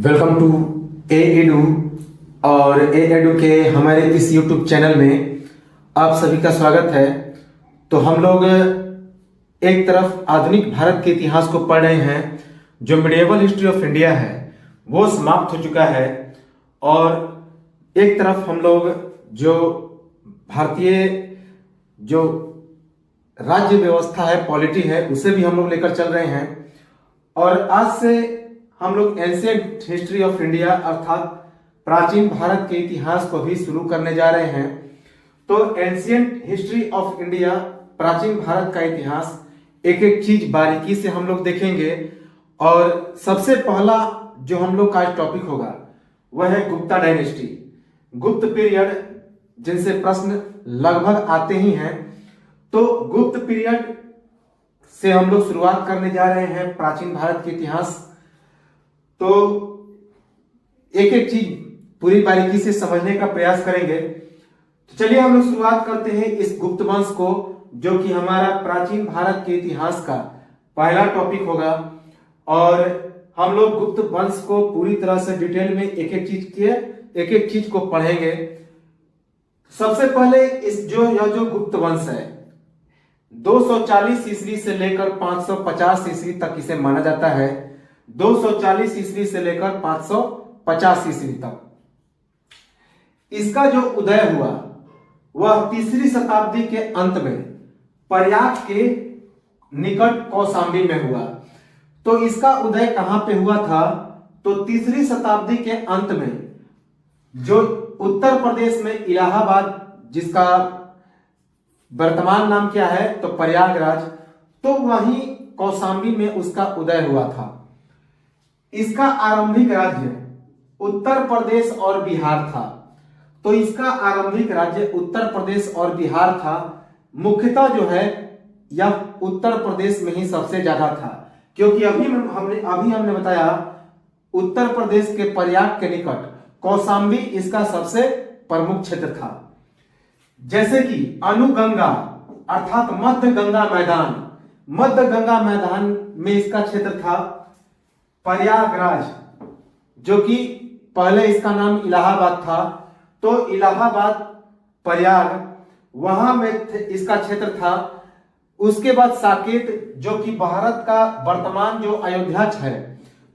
Welcome to A edu. और ए edu के हमारे इस यूट्यूब चैनल में आप सभी का स्वागत है। तो हम लोग एक तरफ आधुनिक भारत के इतिहास को पढ़ रहे हैं। जो मिडिएवल हिस्ट्री ऑफ इंडिया है वो समाप्त हो चुका है, और एक तरफ हम लोग जो भारतीय जो राज्य व्यवस्था है, पॉलिटी है, उसे भी हम लोग लेकर चल रहे हैं। और आज से हम लोग एंशिएंट हिस्ट्री ऑफ इंडिया अर्थात प्राचीन भारत के इतिहास को भी शुरू करने जा रहे हैं। तो एंशिएंट हिस्ट्री ऑफ इंडिया, प्राचीन भारत का इतिहास, एक एक चीज बारीकी से हम लोग देखेंगे। और सबसे पहला जो हम लोग का आज टॉपिक होगा वह है गुप्ता डायनेस्टी, गुप्त पीरियड, जिनसे प्रश्न लगभग आते ही हैं। तो गुप्त पीरियड से हम लोग शुरुआत करने जा रहे हैं प्राचीन भारत के इतिहास। तो एक एक चीज पूरी बारीकी से समझने का प्रयास करेंगे। तो चलिए हम लोग शुरुआत करते हैं इस गुप्त वंश को, जो कि हमारा प्राचीन भारत के इतिहास का पहला टॉपिक होगा। और हम लोग गुप्त वंश को पूरी तरह से डिटेल में एक एक चीज को पढ़ेंगे। सबसे पहले यह जो गुप्त वंश है 240 ईस्वी से लेकर 550 ईस्वी तक इसे माना जाता है। 240 ईस्वी से लेकर 550 ईस्वी तक इसका जो उदय हुआ वह तीसरी शताब्दी के अंत में प्रयाग के निकट कौशाम्बी में हुआ। तो इसका उदय कहां पे हुआ था? तो तीसरी शताब्दी के अंत में जो उत्तर प्रदेश में इलाहाबाद, जिसका वर्तमान नाम क्या है तो प्रयागराज, तो वहीं कौशाम्बी में उसका उदय हुआ था। इसका आरंभिक राज्य उत्तर प्रदेश और बिहार था। तो इसका आरंभिक राज्य उत्तर प्रदेश और बिहार था। मुख्यतः जो है यह उत्तर प्रदेश में ही सबसे ज्यादा था, क्योंकि अभी हमने बताया उत्तर प्रदेश के प्रयाग के निकट कौशाम्बी इसका सबसे प्रमुख क्षेत्र था। जैसे कि अनुगंगा अर्थात मध्य गंगा मैदान में इसका क्षेत्र था। प्रयागराज, जो कि पहले इसका नाम इलाहाबाद था, तो इलाहाबाद प्रयाग वहां में इसका क्षेत्र था। उसके बाद साकेत, जो कि भारत का वर्तमान जो अयोध्या है,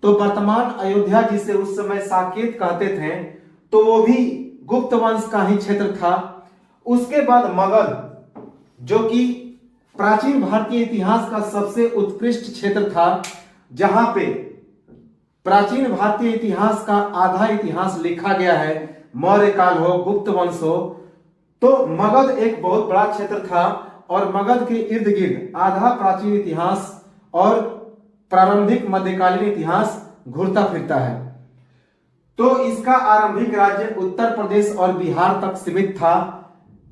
तो वर्तमान अयोध्या जिसे उस समय साकेत कहते थे, तो वो भी गुप्त वंश का ही क्षेत्र था। उसके बाद मगध, जो कि प्राचीन भारतीय इतिहास का सबसे उत्कृष्ट क्षेत्र था, जहां पे प्राचीन भारतीय इतिहास का आधा इतिहास लिखा गया है। मौर्य काल हो, गुप्त वंश हो, तो मगध एक बहुत बड़ा क्षेत्र था। और मगध के इर्द गिर्द आधा प्राचीन इतिहास और प्रारंभिक मध्यकालीन इतिहास घूरता फिरता है। तो इसका आरंभिक राज्य उत्तर प्रदेश और बिहार तक सीमित था,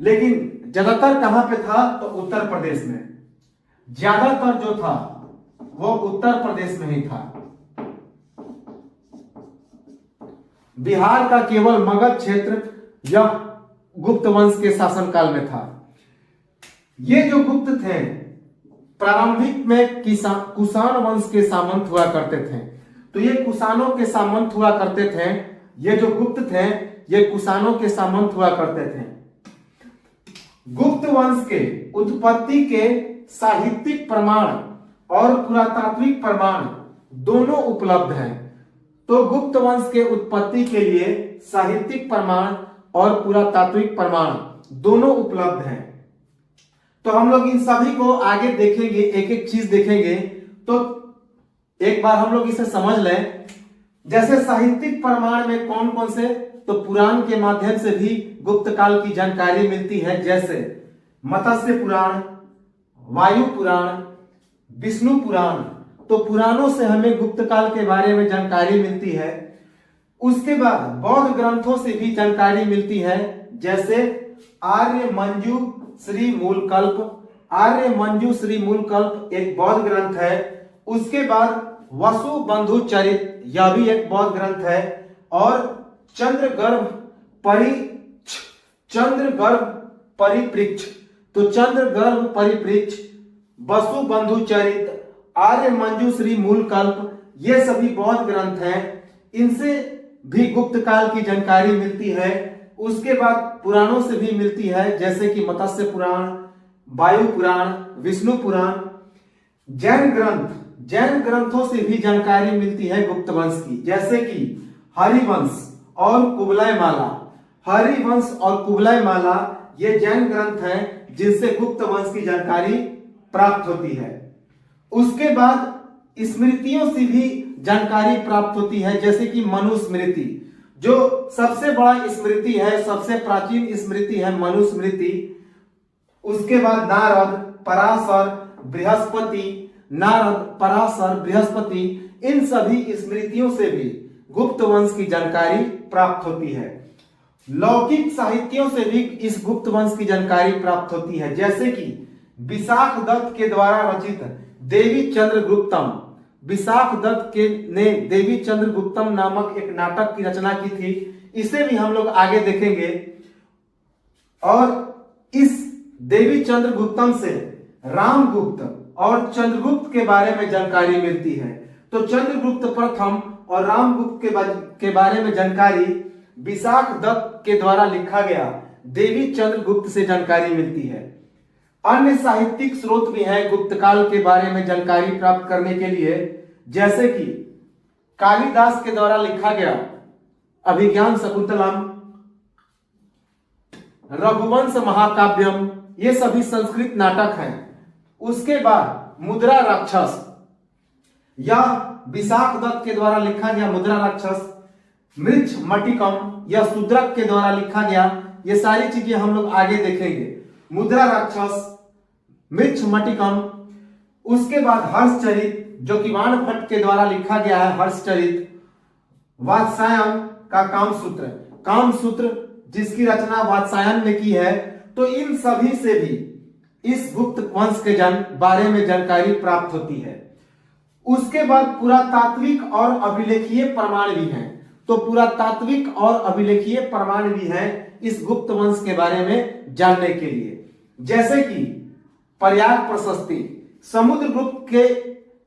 लेकिन ज्यादातर कहां पे था तो उत्तर प्रदेश में। ज्यादातर जो था वो उत्तर प्रदेश में ही था। बिहार का केवल मगध क्षेत्र यह गुप्त वंश के शासनकाल में था। ये जो गुप्त थे प्रारंभिक में कुषाण वंश के सामंत हुआ करते थे। तो ये कुषाणों के सामंत हुआ करते थे। ये जो गुप्त थे ये कुषाणों के सामंत हुआ करते थे। गुप्त वंश के उत्पत्ति के साहित्यिक प्रमाण और पुरातात्विक प्रमाण दोनों उपलब्ध हैं। तो गुप्त वंश के उत्पत्ति के लिए साहित्यिक प्रमाण और पुरातात्विक प्रमाण दोनों उपलब्ध हैं। तो हम लोग इन सभी को आगे देखेंगे, एक एक चीज देखेंगे। तो एक बार हम लोग इसे समझ लें। जैसे साहित्यिक प्रमाण में कौन कौन से, तो पुराण के माध्यम से भी गुप्त काल की जानकारी मिलती है। जैसे मत्स्य पुराण, वायु पुराण, विष्णु पुराण, तो पुराणों से हमें गुप्त काल के बारे में जानकारी मिलती है। उसके बाद बौद्ध ग्रंथों से भी जानकारी मिलती है। जैसे आर्य मंजू श्री मूलकल्प एक बौद्ध ग्रंथ है। उसके बाद वसु बंधु चरित, यह भी एक बौद्ध ग्रंथ है। और चंद्रगर्भ परिप्रेक्ष, तो चंद्रगर्भ परिप्रेक्ष, वसु बंधु चरित, आर्य मंजू श्री मूलकल्प, ये सभी बौद्ध ग्रंथ हैं। इनसे भी गुप्त काल की जानकारी मिलती है। उसके बाद पुराणों से भी मिलती है, जैसे कि मत्स्य पुराण, वायु पुराण, विष्णु पुराण। जैन ग्रंथों से भी जानकारी मिलती है गुप्त वंश की, जैसे कि हरिवंश और कुवलय माला। हरिवंश और कुवलय माला ये जैन ग्रंथ हैं जिनसे गुप्त वंश की जानकारी प्राप्त होती है। उसके बाद स्मृतियों से भी जानकारी प्राप्त होती है, जैसे कि मनुस्मृति, जो सबसे बड़ा स्मृति है, सबसे प्राचीन स्मृति है मनुस्मृति। उसके बाद नारद, पराशर, बृहस्पति, इन सभी स्मृतियों से भी गुप्त वंश की जानकारी प्राप्त होती है। लौकिक साहित्यों से भी इस गुप्त वंश की जानकारी प्राप्त होती है, जैसे कि विशाख दत्त के द्वारा रचित देवी चंद्रगुप्तम। विशाख दत्त ने देवी चंद्रगुप्तम नामक एक नाटक की रचना की थी। इसे भी हम लोग आगे देखेंगे। और इस देवी चंद्रगुप्तम से रामगुप्त और चंद्रगुप्त के बारे में जानकारी मिलती है। तो चंद्रगुप्त प्रथम और रामगुप्त के बारे में जानकारी विशाख दत्त के द्वारा लिखा गया देवी चंद्रगुप्त से जानकारी मिलती है। अन्य साहित्यिक स्रोत भी हैं गुप्त काल के बारे में जानकारी प्राप्त करने के लिए, जैसे कि कालिदास के द्वारा लिखा गया अभिज्ञान शकुंतलम, रघुवंश महाकाव्यम, ये सभी संस्कृत नाटक हैं। उसके बाद मुद्रा राक्षस, या विशाख दत्त के द्वारा लिखा गया मुद्रा राक्षस, मृच्छ मटिकम या शूद्रक के द्वारा लिखा गया, ये सारी चीजें हम लोग आगे देखेंगे। मुद्रा राक्षस, मृच्छ मटिकम। उसके बाद हर्षचरित, जो कि वाणभट्ट के द्वारा लिखा गया है हर्षचरित। वात्स्यायन का कामसूत्र जिसकी रचना वात्स्यायन ने की है। तो इन सभी से भी इस गुप्त वंश के बारे में जानकारी प्राप्त होती है। उसके बाद पुरातात्विक और अभिलेखीय प्रमाण भी हैं। तो पुरातात्विक और अभिलेखीय प्रमाण भी हैं इस गुप्त वंश के बारे में जानने के लिए, जैसे कि प्रयाग प्रशस्ति। समुद्रगुप्त के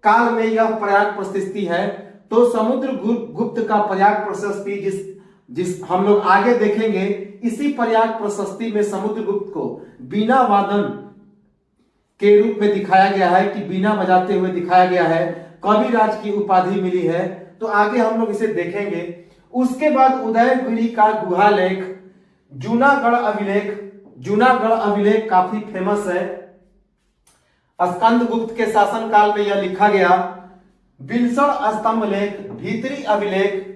काल में यह प्रयाग प्रशस्ति है। तो समुद्रगुप्त का प्रयाग प्रशस्ति जिस हम लोग आगे देखेंगे, इसी प्रयाग प्रशस्ति में समुद्रगुप्त को बीना वादन के रूप में दिखाया गया है, कि बीना बजाते हुए दिखाया गया है। कविराज की उपाधि मिली है। तो आगे हम लोग इसे देखेंगे। उसके बाद उदयगिरी का गुहा लेख, जूनागढ़ अभिलेख काफी फेमस है। स्कंदगुप्त के शासनकाल में यह लिखा गया। बिलसड़ स्तंभ लेख, भीतरी अभिलेख,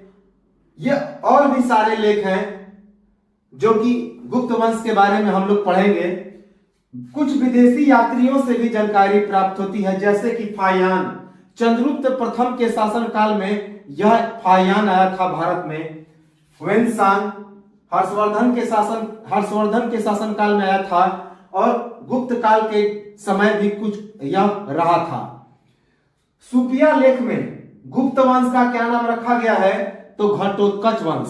ये और भी सारे लेख हैं जो कि गुप्त वंश के बारे में हम लोग पढ़ेंगे। कुछ विदेशी यात्रियों से भी जानकारी प्राप्त होती है, जैसे कि फाहियान। चंद्रगुप्त प्रथम के शासनकाल में यह फाहियान आया था भारत में। ह्वेनसांग हर्षवर्धन के शासनकाल में आया था, और गुप्त काल के समय भी कुछ यह रहा था। सुपिया लेख में गुप्त वंश का क्या नाम रखा गया है? तो घटोत्कच वंश।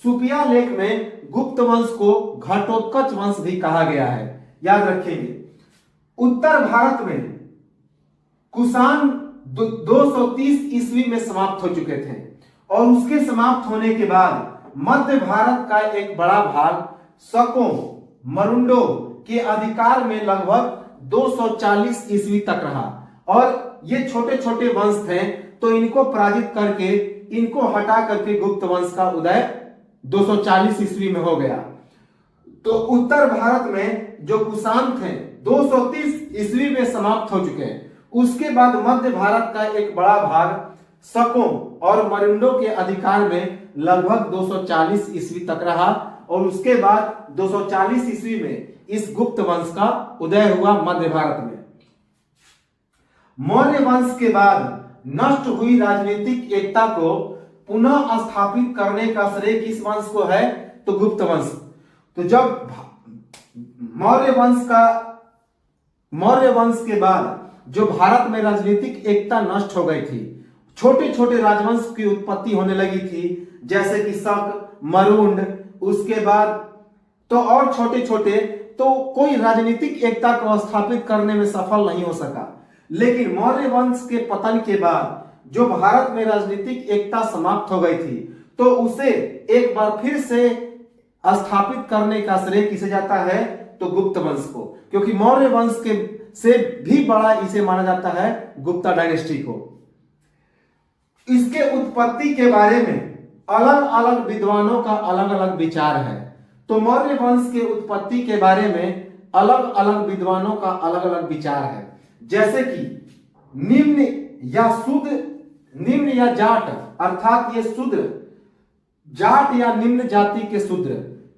सुपिया लेख में गुप्त वंश को घटोत्कच वंश भी कहा गया है, याद रखेंगे। उत्तर भारत में कुषाण 230 ईस्वी में समाप्त हो चुके थे, और उसके समाप्त होने के बाद मध्य भारत का एक बड़ा भाग शकों, मरुंडो के अधिकार में लगभग 240 ईस्वी तक रहा। और ये छोटे छोटे वंश थे, तो इनको पराजित करके, इनको हटा करके गुप्त वंश का उदय 240 ईस्वी में हो गया। तो उत्तर भारत में जो कुषाण थे 230 ईस्वी में समाप्त हो चुके हैं। उसके बाद मध्य भारत का एक बड़ा भाग शकों और मरुंडो के अधिकार में लगभग 240 ईस्वी तक रहा, और उसके बाद 240 ईस्वी में इस गुप्त वंश का उदय हुआ मध्य भारत में। मौर्य वंश के बाद नष्ट हुई राजनीतिक एकता को पुनः स्थापित करने का श्रेय किस वंश को है? तो गुप्त वंश। तो जब मौर्य वंश के बाद जो भारत में राजनीतिक एकता नष्ट हो गई थी, छोटे छोटे राजवंश की उत्पत्ति होने लगी थी, जैसे कि शक, मरुंड, उसके बाद तो और छोटे छोटे, तो कोई राजनीतिक एकता को स्थापित करने में सफल नहीं हो सका। लेकिन मौर्य वंश के पतन के बाद जो भारत में राजनीतिक एकता समाप्त हो गई थी, तो उसे एक बार फिर से स्थापित करने का श्रेय किसे जाता है? तो गुप्त वंश को, क्योंकि मौर्य वंश के से भी बड़ा इसे माना जाता है गुप्ता डायनेस्टी को। इसके उत्पत्ति के बारे में अलग अलग विद्वानों का अलग अलग विचार है। तो मौर्य वंश के उत्पत्ति के बारे में अलग अलग विद्वानों का अलग अलग विचार है, जैसे कि निम्न या शूद्र, निम्न या जाट, अर्थात ये शूद्र, जाट या निम्न जाति के शूद्र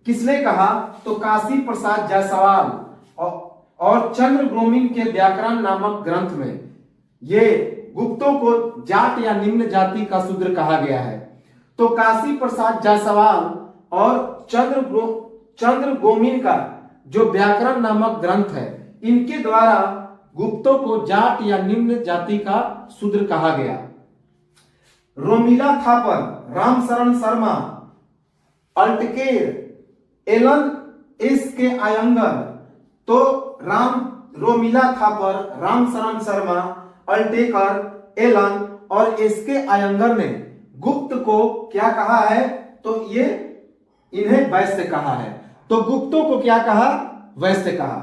किसने कहा? तो काशी प्रसाद जायसवाल और चंद्र गोमिन के व्याकरण नामक ग्रंथ में ये गुप्तों को जाट या निम्न जाति का शूद्र कहा गया है। तो काशी प्रसाद जायसवाल और चंद्र गोमिन का जो व्याकरण नामक ग्रंथ है, इनके द्वारा गुप्तों को जाट या निम्न जाति का शूद्र कहा गया। रोमिला थापर, रामशरण शर्मा, अल्टकेर, एलन एस के आयंगर, तो रोमिला थापर, रामशरण शर्मा, अल्टेकर, एलन और एस के आयंगर ने गुप्त को क्या कहा है? तो ये इन्हें वैश्य कहा है। तो गुप्तों को क्या कहा? वैश्य कहा।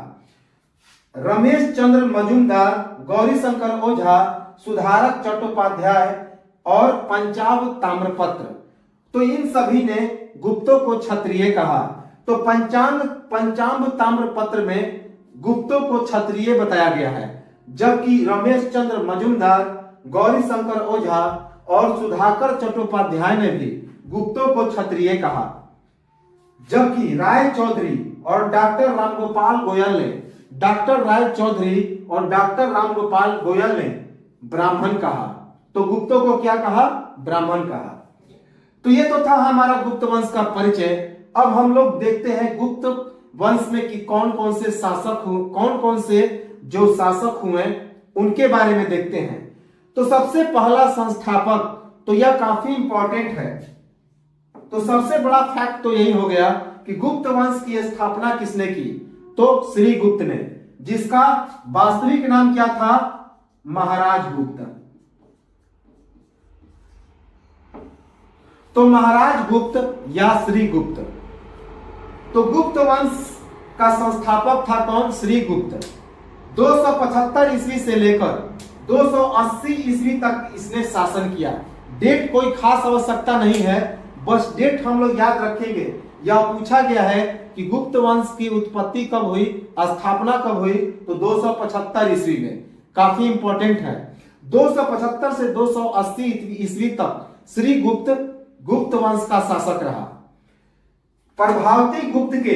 रमेश चंद्र मजूमदार, गौरी शंकर ओझा, सुधारक चट्टोपाध्याय और पंचाब ताम्रपत्र, तो इन सभी ने गुप्तों को क्षत्रिय कहा। तो पंचाब ताम्रपत्र में गुप्तों को क्षत्रिय बताया गया है, जबकि रमेश चंद्र मजूमदार, गौरी शंकर ओझा और सुधाकर चट्टोपाध्याय ने भी गुप्तों को क्षत्रिय कहा। जबकि राय चौधरी और डॉक्टर रामगोपाल गोयल ने ब्राह्मण कहा। तो गुप्तों को क्या कहा? ब्राह्मण कहा। तो ये तो था हमारा गुप्त वंश का परिचय। अब हम लोग देखते हैं गुप्त वंश में कि कौन कौन से जो शासक हुए उनके बारे में देखते हैं। तो सबसे पहला संस्थापक, तो यह काफी इंपॉर्टेंट है। तो सबसे बड़ा फैक्ट तो यही हो गया कि गुप्त वंश की स्थापना किसने की? तो श्री गुप्त ने, जिसका वास्तविक नाम क्या था? महाराज गुप्त। तो महाराज गुप्त या श्री गुप्त। तो गुप्त वंश का संस्थापक था कौन? श्री गुप्त। 275 ईस्वी से लेकर 280 ईस्वी तक इसने शासन किया। डेट कोई खास आवश्यकता नहीं है, बस डेट हम लोग याद रखेंगे। यह पूछा गया है कि गुप्त वंश की उत्पत्ति कब हुई, स्थापना कब हुई? तो 275 ईस्वी में। काफी इंपॉर्टेंट है। 275 से 280 ईस्वी तक श्री गुप्त वंश का शासक रहा। प्रभावती गुप्त के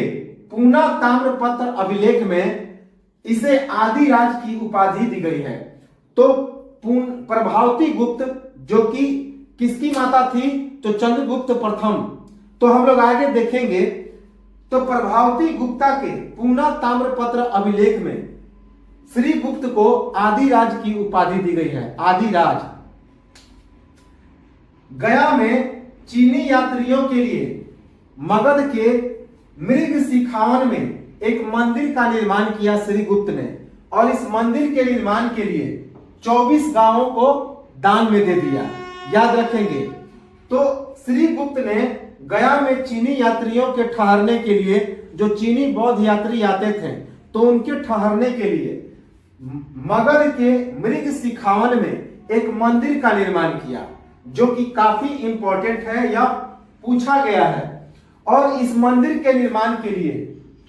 पूना ताम्रपत्र अभिलेख में इसे आदिराज की उपाधि दी गई है। तो प्रभावती गुप्त जो कि किसकी माता थी? तो चंद्रगुप्त प्रथम। तो हम लोग आगे देखेंगे। तो प्रभावती गुप्ता के पूना ताम्रपत्र अभिलेख में श्री गुप्त को आदिराज की उपाधि दी गई है। आदिराज। गया में चीनी यात्रियों के लिए मगध के मृग सिखावन में एक मंदिर का निर्माण किया श्री गुप्त ने, और इस मंदिर के निर्माण के लिए 24 गांवों को दान में दे दिया। याद रखेंगे। तो श्री गुप्त ने गया में चीनी यात्रियों के ठहरने के लिए, जो चीनी बौद्ध यात्री आते थे, तो उनके ठहरने के लिए मगध के मृग सिखावन में एक मंदिर का निर्माण किया, जो कि काफी इंपॉर्टेंट है, यह पूछा गया है। और इस मंदिर के निर्माण के लिए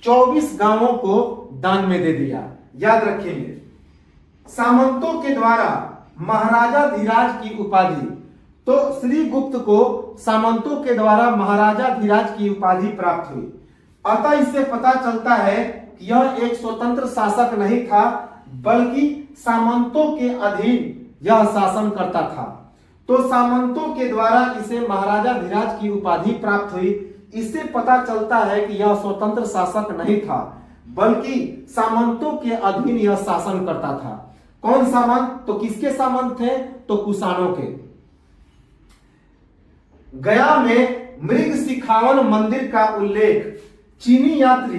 24 गांवों को दान में दे दिया। याद रखेंगे। सामंतों के द्वारा महाराजा धीराज की उपाधि। तो श्री गुप्त को सामंतों के द्वारा महाराजा धीराज की उपाधि प्राप्त हुई। अतः इससे पता चलता है कि यह एक स्वतंत्र शासक नहीं था, बल्कि सामंतों के अधीन यह शासन करता था। तो सामंतों के द्वारा इसे महाराजा धीराज की उपाधि प्राप्त हुई। इससे पता चलता है कि यह स्वतंत्र शासक नहीं था, बल्कि सामंतों के अधीन यह शासन करता था। कौन सामंत? तो किसके सामंत थे? तो कुषाणों के। गया में मृग सिखावन मंदिर का उल्लेख चीनी यात्री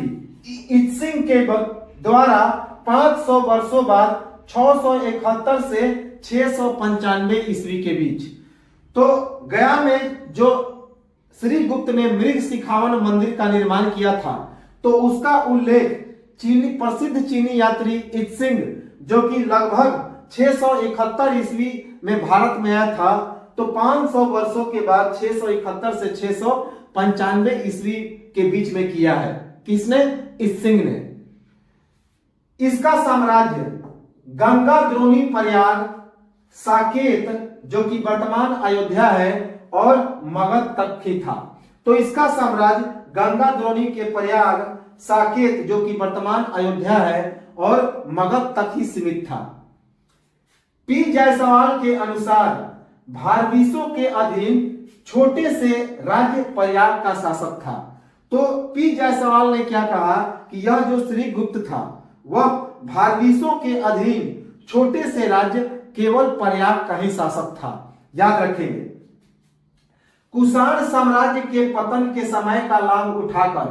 इत्सिंग के द्वारा 500 वर्षों बाद 671 से 695 ईस्वी के बीच। तो गया में जो श्री गुप्त ने मृग शिखावन मंदिर का निर्माण किया था, तो उसका उल्लेख प्रसिद्ध चीनी यात्री इत्सिंग, जो कि लगभग 671 ईस्वी में भारत में आया था, तो 500 वर्षों के बाद 671 से 695 ईस्वी के बीच में किया है। किसने? इत्सिंग ने। इसका साम्राज्य गंगा द्रोणी प्रयाग साकेत, जो कि वर्तमान अयोध्या है, और मगध तक ही था। तो इसका साम्राज्य गंगा द्रोणी के प्रयाग साकेत, जो कि वर्तमान अयोध्या है, और मगध तक ही सीमित था। पी जायसवाल के अनुसार भारवीसों के अधीन छोटे से राज्य प्रयाग का शासक था। तो पी जायसवाल ने क्या कहा कि यह जो श्री गुप्त था वह भारवीसों के अधीन छोटे से राज्य केवल प्रयाग का ही शासक था। याद रखेंगे। कुषाण साम्राज्य के पतन के समय का लाभ उठाकर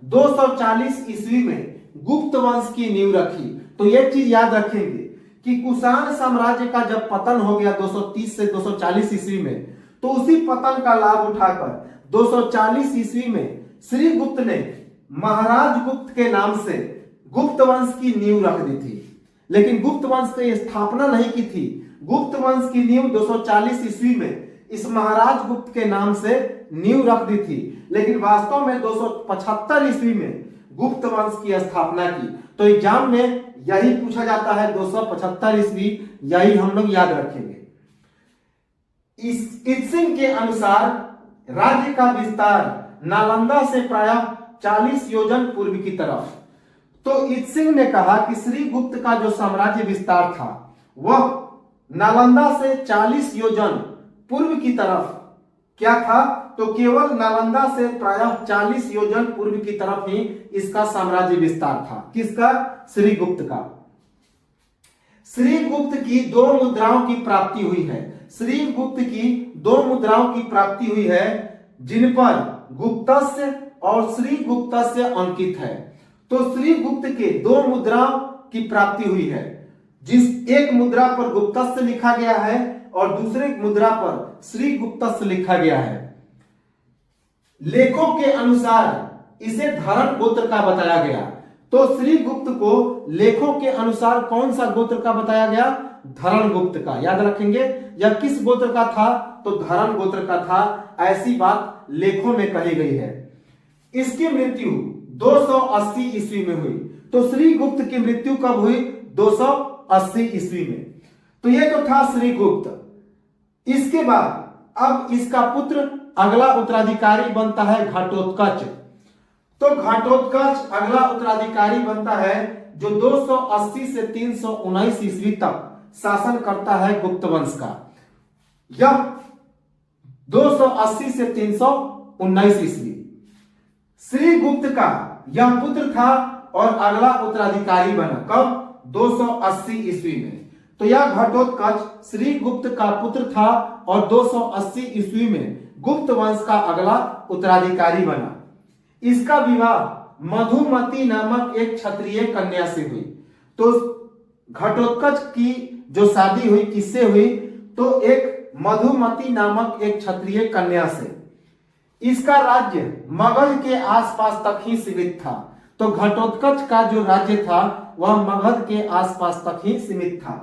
240 ईस्वी में गुप्त वंश की नींव रखी। तो यह चीज याद रखेंगे कि कुषाण साम्राज्य का जब पतन हो गया 230 से 240 ईस्वी में, तो उसी पतन का लाभ उठाकर 240 ईस्वी में श्री गुप्त ने महाराज गुप्त के नाम से गुप्त वंश की नींव रख दी थी। लेकिन गुप्त वंश की स्थापना नहीं की थी। गुप्त वंश की नींव 240 ईस्वी में इस महाराज गुप्त के नाम से नींव रख दी थी, लेकिन वास्तव में 275 ईस्वी में गुप्त वंश की स्थापना की। तो एग्जाम में यही पूछा जाता है, 275 ईस्वी, यही हम लोग याद रखेंगे। इत्सिंग के अनुसार राज्य का विस्तार नालंदा से प्रायः 40 योजन पूर्व की तरफ। तो इत्सिंग ने कहा कि श्री गुप्त का जो साम्राज्य विस्तार था वह नालंदा से 40 योजन पूर्व की तरफ क्या था, तो केवल नालंदा से प्रायः 40 योजन पूर्व की तरफ ही इसका साम्राज्य विस्तार था। किसका? श्री गुप्त का। श्री गुप्त की 2 मुद्राओं की प्राप्ति हुई है। श्री गुप्त की 2 मुद्राओं की प्राप्ति हुई है, जिन पर गुप्तस्य और श्री गुप्तस्य अंकित है। तो श्री गुप्त के 2 मुद्राओं की प्राप्ति हुई है, जिस एक मुद्रा पर गुप्तस्य लिखा गया है और दूसरे मुद्रा पर श्री गुप्तस्य लिखा गया है। लेखों के अनुसार इसे धरण गोत्र का बताया गया। तो श्री गुप्त को लेखों के अनुसार कौन सा गोत्र का बताया गया? धरण गुप्त का। याद रखेंगे, यह किस गोत्र का था? तो धरण गोत्र का था। ऐसी बात लेखों में कही गई है। इसकी मृत्यु 280 ईस्वी में हुई। तो श्री गुप्त की मृत्यु कब हुई? 280 ईस्वी में। तो यह तो था श्री गुप्त। इसके बाद अब इसका पुत्र अगला उत्तराधिकारी बनता है घटोत्कच। तो घटोत्कच अगला उत्तराधिकारी बनता है, जो 280 से 319 ईस्वी तक शासन करता है गुप्त वंश का। यह 280 से 319 ईस्वी श्री गुप्त का यह पुत्र था और अगला उत्तराधिकारी बना। कब? 280 ईस्वी में। तो यह घटोत्कच श्री गुप्त का पुत्र था और 280 ईस्वी में गुप्त वंश का अगला उत्तराधिकारी बना। इसका विवाह मधुमती नामक एक क्षत्रिय कन्या से हुई। तो घटोत्कच की जो शादी हुई किससे हुई? तो एक मधुमती नामक एक क्षत्रिय कन्या से। इसका राज्य मगध के आसपास तक ही सीमित था। तो घटोत्कच का जो राज्य था वह मगध के आसपास तक ही सीमित था।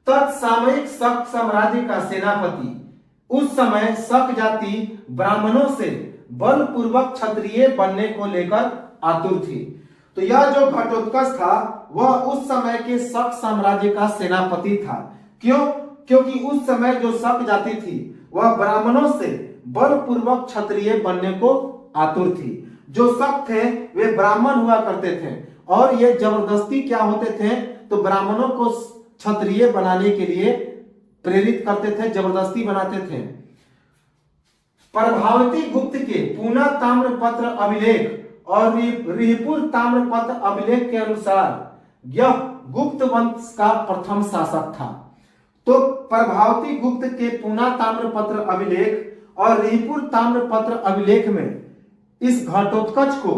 तत्सामयिक शक साम्राज्य का सेनापति उस समय शक जाति ब्राह्मणों से बलपूर्वक क्षत्रिय बनने को लेकर आतुर थी। तो यह जो घटोत्कच था वह उस समय के शक साम्राज्य का सेनापति था। क्यों? क्योंकि उस समय जो शक जाति थी वह ब्राह्मणों से बलपूर्वक क्षत्रिय बनने को आतुर थी। जो शक थे वे ब्राह्मण हुआ करते थे और ये जबरदस्ती क्या होते थे, तो ब्राह्मणों को क्षत्रिय बनाने के लिए प्रेरित करते थे, जबरदस्ती बनाते थे। प्रभावती गुप्त के पूना ताम्रपत्र अभिलेख और रिपुर ताम्रपत्र अभिलेख के अनुसार यह गुप्त वंश का प्रथम शासक था। तो प्रभावती गुप्त के पूना ताम्रपत्र अभिलेख और रिपुर ताम्रपत्र अभिलेख में इस घटोत्कच को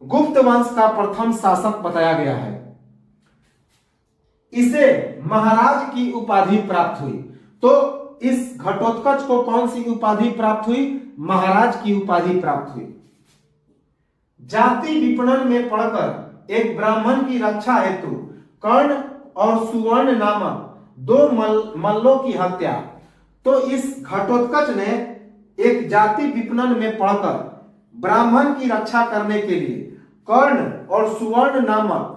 गुप्त वंश का प्रथम शासक बताया गया है। इसे महाराज की उपाधि प्राप्त हुई। तो इस घटोत्कच को कौन सी उपाधि प्राप्त हुई? महाराज की उपाधि प्राप्त हुई। जाति विपणन में पड़कर एक ब्राह्मण की रक्षा हेतु कर्ण और सुवर्ण नामक दो मल्लों की हत्या। तो इस घटोत्कच ने एक जाति विपणन में पड़कर ब्राह्मण की रक्षा करने के लिए कर्ण और सुवर्ण नामक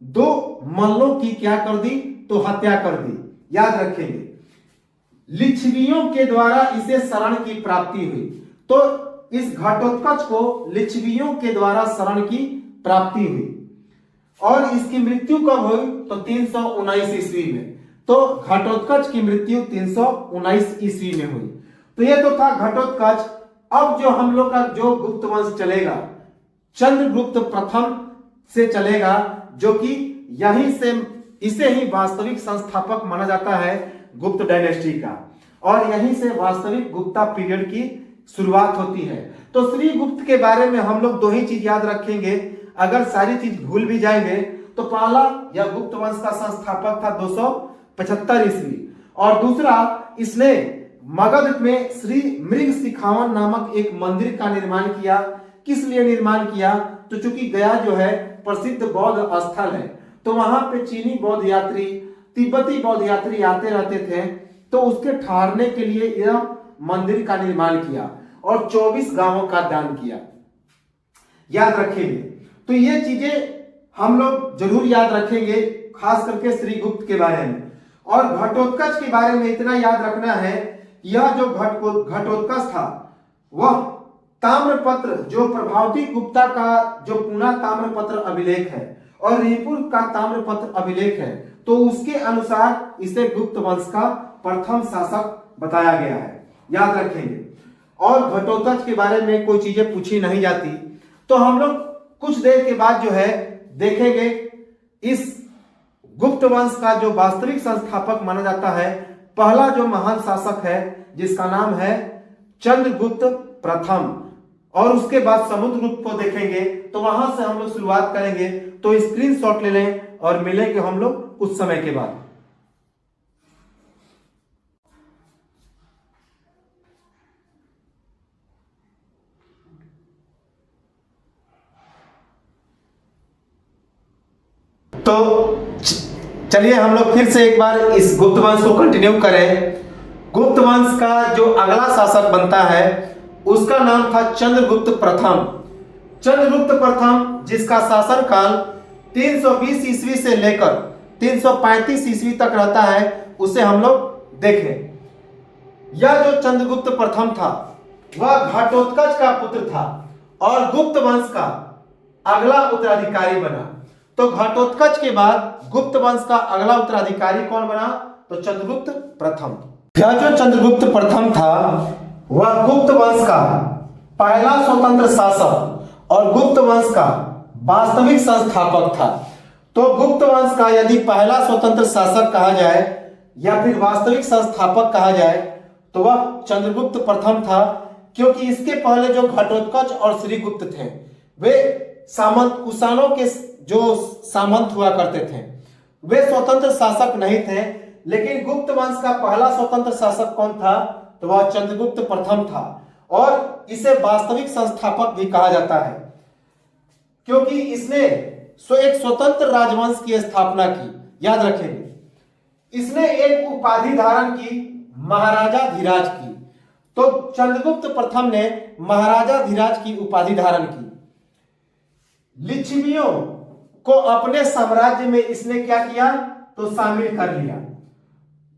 दो मल्लों की क्या कर दी? तो हत्या कर दी। याद रखेंगे, लिच्छवियों के द्वारा इसे शरण की प्राप्ति हुई। तो इस घटोत्कच को लिच्छवियों के द्वारा शरण की प्राप्ति हुई और इसकी मृत्यु कब हुई? तो 319 ईस्वी में। तो घटोत्कच की मृत्यु 319 ईस्वी में हुई। तो ये तो था घटोत्कच। अब जो हम लोग का जो गुप्त वंश चलेगा, चंद्रगुप्त प्रथम से चलेगा, जो कि यहीं से इसे ही वास्तविक संस्थापक माना जाता है गुप्त डायनेस्टी का, और यहीं से वास्तविक गुप्ता पीरियड की शुरुआत होती है। तो श्री गुप्त के बारे में हम लोग दो ही चीज याद रखेंगे। अगर सारी चीज भूल भी जाएंगे तो पहला, यह गुप्त वंश का संस्थापक था 275 ईस्वी, और दूसरा, इसने मगध में श्री मृग सिखावन नामक एक मंदिर का निर्माण किया। किस लिए निर्माण किया? तो चूंकि गया जो है प्रसिद्ध बौद्ध स्थल है, तो वहां पे चीनी बौद्ध यात्री, तिब्बती बौद्ध यात्री आते रहते थे, तो उसके ठहरने के लिए यह मंदिर का निर्माण किया और 24 गांवों का दान किया। याद रखेंगे। तो ये चीजें हम लोग जरूर याद रखेंगे, खास करके श्रीगुप्त के बारे में। और घटोत्कच के बारे में इतना याद रखना है, यह जो घटोत्कच था वह ताम्रपत्र, जो प्रभावती गुप्ता का जो पूना ताम्रपत्र अभिलेख है और रिपुर का ताम्रपत्र अभिलेख है, तो उसके अनुसार इसे गुप्त वंश का प्रथम शासक बताया गया है। याद रखेंगे। और घटोत्कच के बारे में कोई चीजें पूछी नहीं जाती, तो हम लोग कुछ देर के बाद जो है देखेंगे इस गुप्त वंश का जो वास्तविक संस्थापक माना जाता है, पहला जो महान शासक है जिसका नाम है चंद्रगुप्त प्रथम, और उसके बाद समुद्रगुप्त को देखेंगे। तो वहां से हम लोग शुरुआत करेंगे। तो स्क्रीनशॉट ले लें और मिलेंगे हम लोग कुछ समय के बाद। तो चलिए हम लोग फिर से एक बार इस गुप्त वंश को कंटिन्यू करें। गुप्त वंश का जो अगला शासक बनता है उसका नाम था चंद्रगुप्त प्रथम। चंद्रगुप्त प्रथम, जिसका शासन काल 320 ईस्वी से लेकर 335 ईस्वी तक रहता है, उसे हम लोग देखें। यह जो चंद्रगुप्त प्रथम था वह घटोत्कच का पुत्र था और गुप्त वंश का अगला उत्तराधिकारी बना। तो घटोत्कच के बाद गुप्त वंश का अगला उत्तराधिकारी कौन बना? तो चंद्रगुप्त प्रथम। यह जो चंद्रगुप्त प्रथम था वह गुप्त वंश का पहला स्वतंत्र शासक और गुप्त वंश का वास्तविक संस्थापक था। तो गुप्त वंश का यदि पहला स्वतंत्र शासक कहा जाए या फिर वास्तविक संस्थापक कहा जाए तो वह चंद्रगुप्त प्रथम था, क्योंकि इसके पहले जो घटोत्कच और श्रीगुप्त थे वे सामंत, कुषाणों के जो सामंत हुआ करते थे, वे स्वतंत्र शासक नहीं थे। लेकिन गुप्त वंश का पहला स्वतंत्र शासक कौन था? तो वह चंद्रगुप्त प्रथम था और इसे वास्तविक संस्थापक भी कहा जाता है, क्योंकि इसने एक स्वतंत्र राजवंश की स्थापना की। याद रखेंगे, इसने एक उपाधि धारण की, महाराजा धीराज की। तो चंद्रगुप्त प्रथम ने महाराजा धीराज की उपाधि धारण की। लिच्छवियों को अपने साम्राज्य में इसने क्या किया? तो शामिल कर लिया।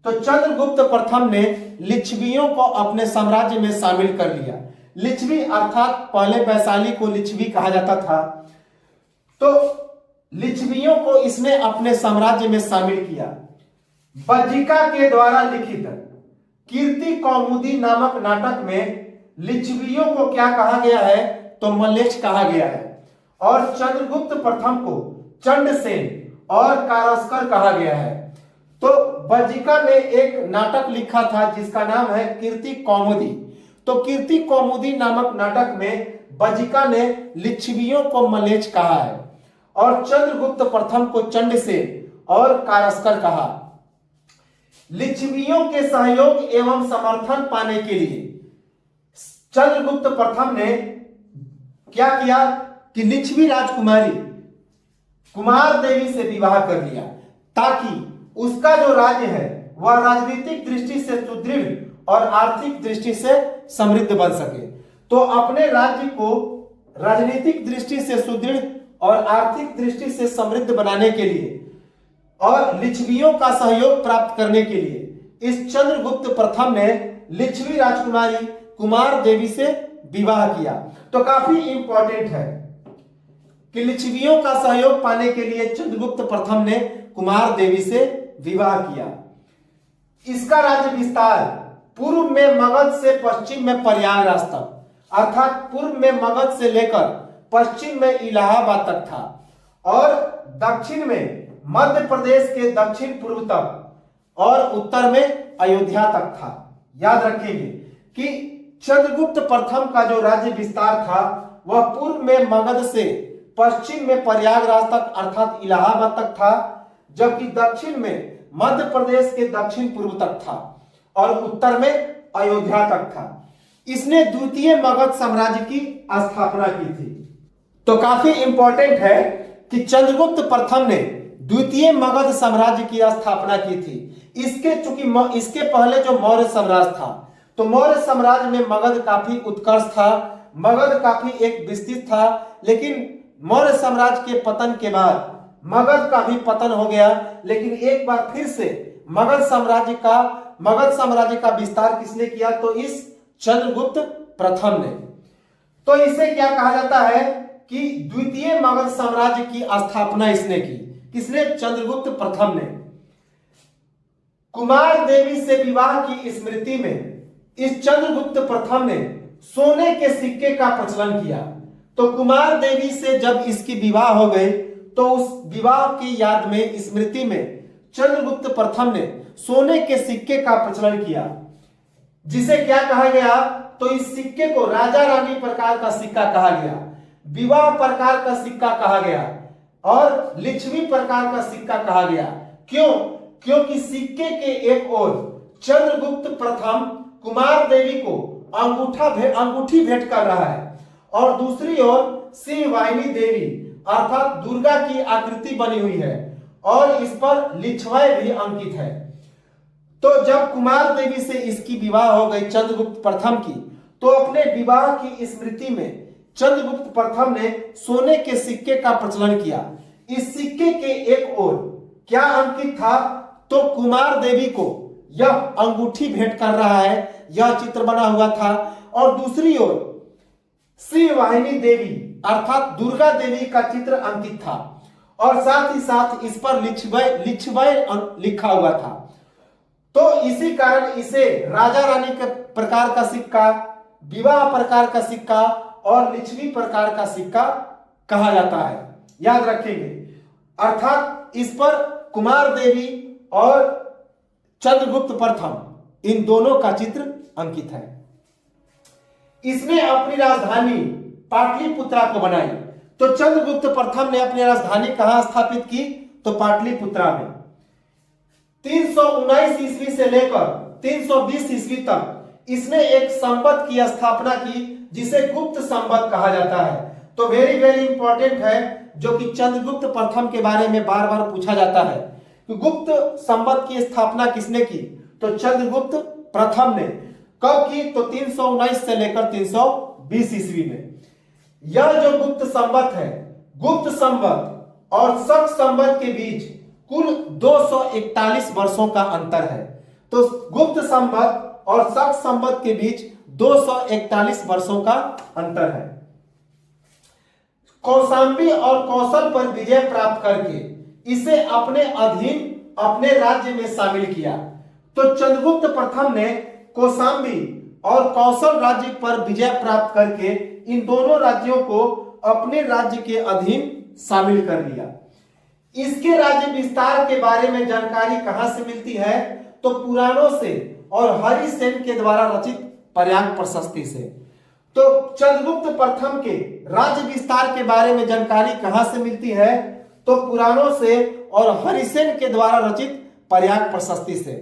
तो चंद्रगुप्त प्रथम ने लिच्छवियों को अपने साम्राज्य में शामिल कर लिया। लिच्छवी अर्थात पहले वैशाली को लिच्छवी कहा जाता था। तो लिच्छवियों को इसने अपने साम्राज्य में शामिल किया। बज्जिका के द्वारा लिखित कीर्ति कौमुदी नामक नाटक में लिच्छवियों को क्या कहा गया है? तो मलेच्छ कहा गया है। और चंद्रगुप्त प्रथम को चंडसेन और कारस्कर कहा गया है। तो बज्जिका ने एक नाटक लिखा था जिसका नाम है कीर्ति कौमुदी। तो कीर्ति कौमुदी नामक नाटक में बज्जिका ने लिच्छवियों को मलेच्छ कहा है और चंद्रगुप्त प्रथम को चंडसेन और कायस्कर कहा। लिच्छवियों के सहयोग एवं समर्थन पाने के लिए चंद्रगुप्त प्रथम ने क्या किया कि लिच्छवी राजकुमारी कुमार देवी से विवाह कर लिया, ताकि उसका जो राज्य है वह राजनीतिक दृष्टि से सुदृढ़ और आर्थिक दृष्टि से समृद्ध बन सके। तो अपने राज्य को राजनीतिक दृष्टि से सुदृढ़ और आर्थिक दृष्टि से समृद्ध बनाने के लिए और लिच्छवियों का सहयोग प्राप्त करने के लिए इस चंद्रगुप्त प्रथम ने लिच्छवी राजकुमारी कुमार देवी से विवाह किया। तो काफी इंपॉर्टेंट है कि लिच्छवियों का सहयोग पाने के लिए चंद्रगुप्त प्रथम ने कुमार देवी से विवाह किया। इसका राज्य विस्तार पूर्व में मगध से पश्चिम में प्रयागराज तक, अर्थात पूर्व में मगध से लेकर पश्चिम में इलाहाबाद तक था और दक्षिण में मध्य प्रदेश के दक्षिण पूर्व तक और उत्तर में अयोध्या तक था। याद रखेंगे कि चंद्रगुप्त प्रथम का जो राज्य विस्तार था वह पूर्व में मगध से पश्चिम में प्रयागराज तक अर्थात इलाहाबाद तक था, जबकि दक्षिण में मध्य प्रदेश के दक्षिण पूर्व तक था और उत्तर में अयोध्या तक था। इसने द्वितीय मगध साम्राज्य की स्थापना की थी। तो काफी इंपॉर्टेंट है कि चंद्रगुप्त प्रथम ने द्वितीय मगध साम्राज्य की स्थापना की थी। चूंकि इसके पहले जो मौर्य साम्राज्य था, तो मौर्य साम्राज्य में मगध काफी उत्कर्ष था, मगध काफी एक विस्तृत था, लेकिन मौर्य साम्राज्य के पतन के बाद मगध का भी पतन हो गया। लेकिन एक बार फिर से मगध साम्राज्य का विस्तार किसने किया? तो इस चंद्रगुप्त प्रथम ने। तो इसे क्या कहा जाता है कि द्वितीय मगध साम्राज्य की स्थापना इसने की। किसने? चंद्रगुप्त प्रथम ने। कुमार देवी से विवाह की स्मृति में इस चंद्रगुप्त प्रथम ने सोने के सिक्के का प्रचलन किया। तो कुमार देवी से जब इसकी विवाह हो गई तो उस विवाह की याद में, स्मृति में चंद्रगुप्त प्रथम ने सोने के सिक्के का प्रचलन किया, जिसे क्या कहा गया? तो इस सिक्के को राजा रानी प्रकार का सिक्का कहा गया, विवाह प्रकार का सिक्का कहा गया और लिच्छवी प्रकार का सिक्का कहा गया। क्यों? क्योंकि सिक्के के एक ओर चंद्रगुप्त प्रथम कुमार देवी को अंगूठी भेंट कर रहा है और दूसरी ओर सिंहवाहिनी देवी अर्थात दुर्गा की आकृति बनी हुई है और इस पर लिच्छवाएं भी अंकित है। तो जब कुमार देवी से इसकी विवाह हो गई चंद्रगुप्त प्रथम की, तो अपने विवाह की स्मृति में चंद्रगुप्त प्रथम ने सोने के सिक्के का प्रचलन किया। इस सिक्के के एक ओर क्या अंकित था? तो कुमार देवी को यह अंगूठी भेंट कर रहा है, यह चित्र बना हुआ था और दूसरी ओर सिंहवाहिनी देवी अर्थात दुर्गा देवी का चित्र अंकित था और साथ ही साथ इस पर लिच्छवाएं लिखा हुआ था। तो इसी कारण इसे राजा रानी के प्रकार का सिक्का, विवाह प्रकार का सिक्का और लिच्छवी प्रकार का सिक्का कहा जाता है। याद रखेंगे। अर्थात इस पर कुमार देवी और चंद्रगुप्त प्रथम इन दोनों का चित्र अंकित है। इसने अपनी राजधानी पाटलिपुत्रा को बनाई। तो चंद्रगुप्त प्रथम ने अपनी राजधानी कहां स्थापित की? तो पाटलिपुत्रा में। 319 ईस्वी से लेकर 320 ईस्वी तक इसने एक संवत की स्थापना की, जिसे गुप्त संवत कहा जाता है। तो वेरी वेरी इंपॉर्टेंट है, जो कि चंद्रगुप्त प्रथम के बारे में बार बार पूछा जाता है कि गुप्त संवत की स्थापना किसने की? तो चंद्रगुप्त प्रथम ने। कब की? तो 319 से लेकर 320 ईस्वी में। यह जो गुप्त संवत है, गुप्त संवत और शक संवत के बीच कुल 241 वर्षों का अंतर है। तो गुप्त संवत और शक संवत के बीच 241 वर्षों का अंतर है। कौशांबी और कौशल पर विजय प्राप्त करके इसे अपने अधीन अपने राज्य में शामिल किया। तो चंद्रगुप्त प्रथम ने कौशांबी और कौशल राज्य पर विजय प्राप्त करके इन दोनों राज्यों को अपने राज्य के अधीन शामिल कर लिया। इसके राज्य विस्तार के बारे में जानकारी कहां से मिलती है? तो पुराणों से और हरिसेन के द्वारा रचित पर्यांक प्रशस्ति से। तो चंद्रगुप्त प्रथम के राज्य विस्तार के बारे में जानकारी कहां से मिलती है? तो तो पुराणों से और हरिसेन के द्वारा रचित प्रयाग प्रशस्ति से।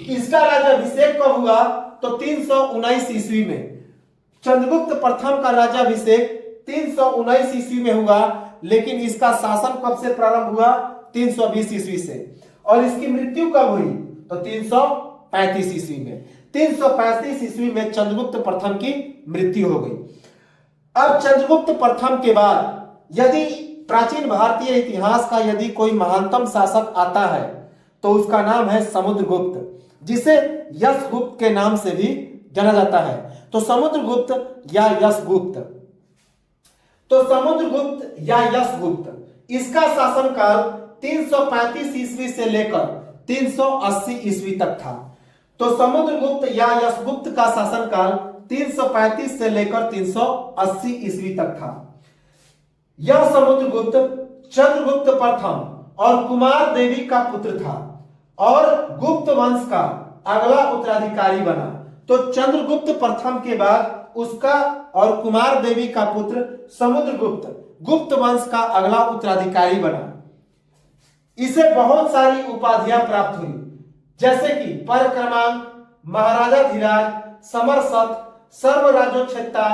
इसका राज्याभिषेक कब हुआ? तो 319 ईस्वी में। चंद्रगुप्त प्रथम का राज्याभिषेक 319 ईस्वी में हुआ, लेकिन इसका शासन कब से प्रारंभ हुआ? 320 ईस्वी से। और इसकी मृत्यु कब हुई? तो 335 ईस्वी में। 335 ईस्वी में चंद्रगुप्त प्रथम की मृत्यु हो गई। अब चंद्रगुप्त प्रथम के बाद यदि प्राचीन भारतीय इतिहास का यदि कोई महानतम शासक आता है तो उसका नाम है समुद्रगुप्त, जिसे यशगुप्त के नाम से भी जाना जाता है। तो समुद्रगुप्त या यशगुप्त, तो समुद्रगुप्त या यशगुप्त, इसका शासनकाल 335 ईस्वी से लेकर 380 ईस्वी तक था। तो समुद्रगुप्त या यशगुप्त का शासनकाल 335 से लेकर 380 ईस्वी तक था। यह समुद्रगुप्त चंद्रगुप्त प्रथम और कुमार देवी का पुत्र था और गुप्त वंश का अगला उत्तराधिकारी बना। तो चंद्रगुप्त प्रथम के बाद उसका और कुमार देवी का पुत्र समुद्रगुप्त गुप्त वंश का अगला उत्तराधिकारी बना। इसे बहुत सारी उपाधियां प्राप्त हुई, जैसे कि परक्रमांक, महाराजाधिराज, समरसत, सर्वराजोच्छेता,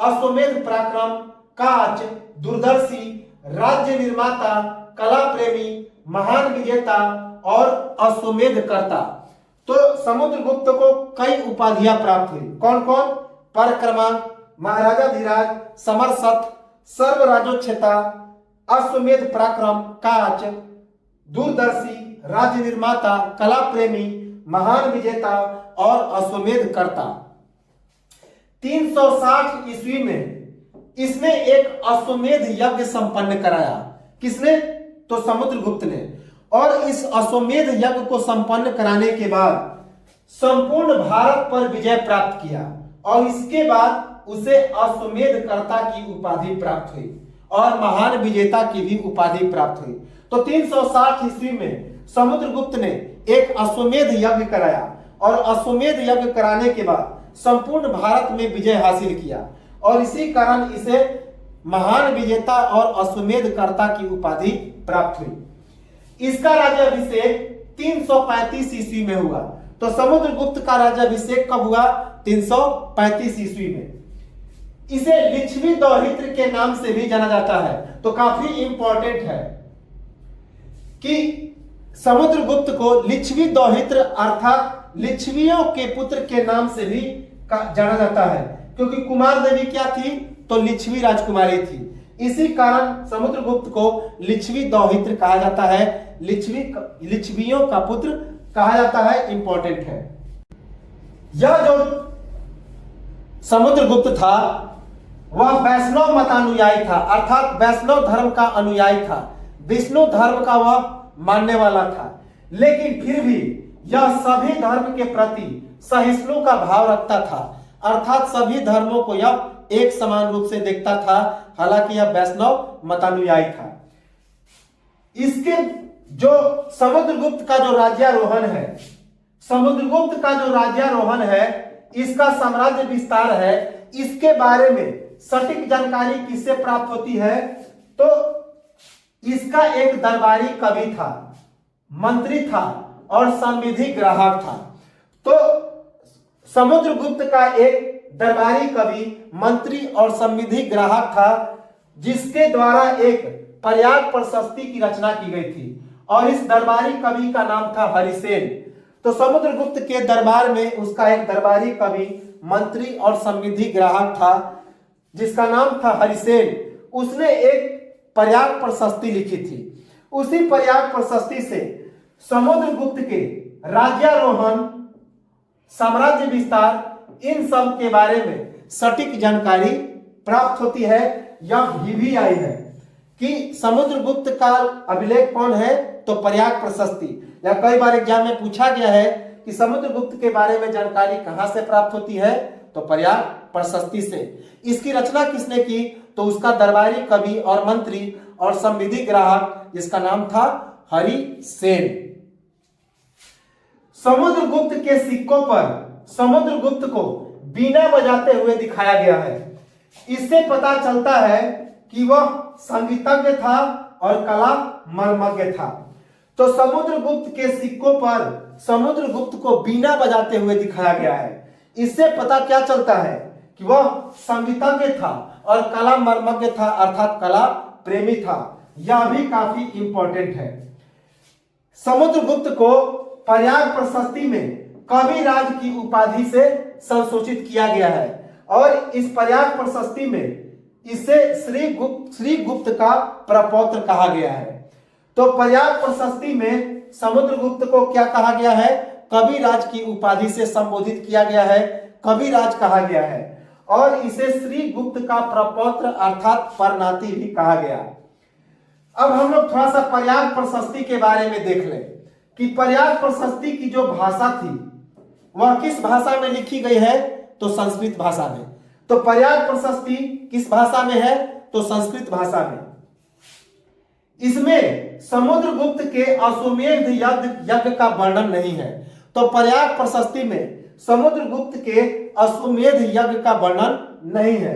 अश्वमेध पराक्रम, काच, दूरदर्शी, राज्य निर्माता, कला प्रेमी, महान विजेता और अश्वमेध कर्ता। तो समुद्रगुप्त को कई उपाधियां प्राप्त हुई। कौन कौन? परक्रमांक, महाराजाधिराज, समरसत, सर्वराजोच्छेता, अश्वमेध पराक्रम, काच, दूरदर्शी, राज्य निर्माता, कला प्रेमी, महान विजेता और अश्वमेध कर्ता। 360 ईस्वी में इसने एक अश्वमेध यज्ञ संपन्न कराया। किसने? तो समुद्रगुप्त ने। और इस अश्वमेध यज्ञ को संपन्न कराने के बाद संपूर्ण भारत पर विजय प्राप्त किया और इसके बाद उसे अश्वमेध कर्ता की उपाधि प्राप्त हुई और महान विजेता की भी उपाधि प्राप्त हुई। तो 360 ईस्वी में समुद्रगुप्त ने एक अश्वमेध यज्ञ कराया और अश्वमेध यज्ञ कराने के बाद संपूर्ण भारत में विजय हासिल किया और इसी कारण इसे महान विजेता और अश्वमेध कर्ता की उपाधि प्राप्त हुई। इसका राज्याभिषेक 335 ईस्वी में हुआ। तो समुद्रगुप्त का राज्याभिषेक कब हुआ? 335 ईस्वी में। इसे लिच्छवी दौहित्र के नाम से भी जाना जाता है। तो काफी इंपॉर्टेंट है कि समुद्रगुप्त को लिच्छवी दौहित्र अर्थात लिच्छवियों के पुत्र के नाम से भी जाना जाता है, क्योंकि कुमार देवी क्या थी? तो लिच्छवी राजकुमारी थी। इसी कारण समुद्रगुप्त को लिच्छवी दौहित्र कहा जाता है, लिच्छवियों का पुत्र कहा जाता है। इंपॉर्टेंट है। यह जो समुद्रगुप्त था वह वैष्णव मतानुयायी था, अर्थात वैष्णव धर्म का अनुयायी था। विष्णु धर्म का वह मानने वाला था, लेकिन फिर भी यह सभी धर्म के प्रति सहिष्णु का भाव रखता था, अर्थात सभी धर्मों को यह एक समान रूप से देखता था। हालांकि यह वैष्णव मतानुयायी था। इसके जो समुद्रगुप्त का जो राज्यारोहण है, समुद्रगुप्त का जो राज्यारोहण है, इसका साम्राज्य विस्तार है, इसके बारे में सटीक जानकारी किससे प्राप्त होती है? तो इसका एक दरबारी कवि था, मंत्री था और संविधि ग्राहक था। तो समुद्रगुप्त का एक दरबारी कवि, मंत्री और संविधि ग्राहक था, जिसके द्वारा एक प्रयाग प्रशस्ति की रचना की गई थी और इस दरबारी कवि का नाम था हरिसेन। तो समुद्रगुप्त के दरबार में उसका एक दरबारी कवि, मंत्री और संविधि ग्राहक था, जिसका नाम था हरिसेन। उसने एक प्रयाग प्रशस्ति लिखी थी। उसी प्रयाग प्रशस्ति से समुद्रगुप्त के राज्यारोहण, साम्राज्य विस्तार, इन सब के बारे में सटीक जानकारी प्राप्त होती है। यह भी आई है कि समुद्रगुप्त का अभिलेख कौन है? तो प्रयाग प्रशस्ति। या कई बार एग्जाम में पूछा गया है कि समुद्रगुप्त के बारे में जानकारी कहां से प्राप्त होती है? तो प्रयाग प्रशस्ति से। इसकी रचना किसने की? तो उसका दरबारी कवि और मंत्री और संविधि ग्राहक, जिसका नाम था हरिसेन। समुद्रगुप्त के सिक्कों पर समुद्रगुप्त को बीना बजाते हुए दिखाया गया है। इससे पता चलता है कि वह संगीतज्ञ था और कला मर्मज्ञ था। तो समुद्रगुप्त के सिक्कों पर समुद्रगुप्त को बीना बजाते हुए दिखाया गया है। इससे पता क्या चलता है कि वह संगीतज्ञ था और कला मर्मज्ञ था, अर्थात कला प्रेमी था। यह भी काफी इंपॉर्टेंट है। समुद्रगुप्त को प्रयाग प्रशस्ति में कविराज की उपाधि से संसूचित किया गया है और इस प्रयाग प्रशस्ति में इसे श्री गुप्त का प्रपौत्र कहा गया है। तो प्रयाग प्रशस्ति में समुद्रगुप्त को क्या कहा गया है? कविराज की उपाधि से संबोधित किया गया है, कविराज कहा गया है और इसे श्री गुप्त का प्रपौत्र अर्थात परनाती भी कहा गया। अब हम लोग थोड़ा सा प्रयाग प्रशस्ति के बारे में देख लें कि प्रयाग प्रशस्ति की जो भाषा थी वह किस भाषा में लिखी गई है? तो संस्कृत भाषा में। तो प्रयाग प्रशस्ति किस भाषा में है? तो संस्कृत भाषा में। इसमें समुद्रगुप्त के अश्वमेध यज्ञ का वर्णन नहीं है। तो प्रयाग प्रशस्ति में समुद्रगुप्त के अश्वमेध यज्ञ का वर्णन नहीं है।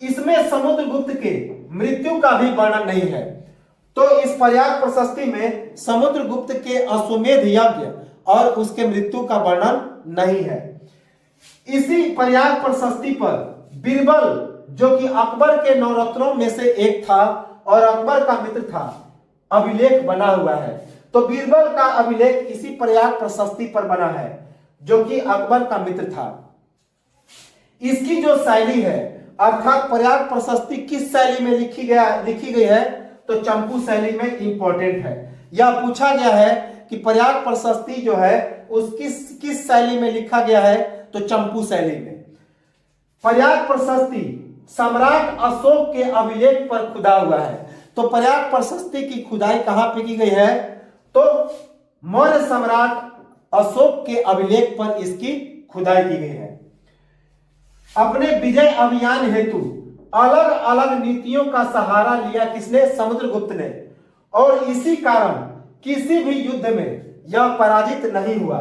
इसमें समुद्रगुप्त के मृत्यु का भी वर्णन नहीं है। तो इस प्रयाग प्रशस्ति में समुद्रगुप्त के अश्वमेध यज्ञ और उसके मृत्यु का वर्णन नहीं है। इसी प्रयाग प्रशस्ति पर बीरबल, जो कि अकबर के नवरत्नों में से एक था और अकबर का मित्र था, अभिलेख बना हुआ है। तो बीरबल का अभिलेख इसी प्रयाग प्रशस्ति पर बना है, जो कि अकबर का मित्र था। इसकी जो शैली है, अर्थात प्रयाग प्रशस्ति किस शैली में लिखी गई है? तो चंपू शैली में इंपॉर्टेंट है। यह पूछा गया है कि प्रयाग प्रशस्ति जो है उस किस शैली में लिखा गया है? तो चंपू शैली में। प्रयाग प्रशस्ति सम्राट अशोक के अभिलेख पर खुदा हुआ है। तो प्रयाग प्रशस्ति की खुदाई कहां पे की गई है? तो मौर्य सम्राट अशोक के अभिलेख पर इसकी खुदाई की गई है। अपने विजय अभियान हेतु अलग अलग नीतियों का सहारा लिया किसने? समुद्रगुप्त ने। और इसी कारण किसी भी युद्ध में यह पराजित नहीं हुआ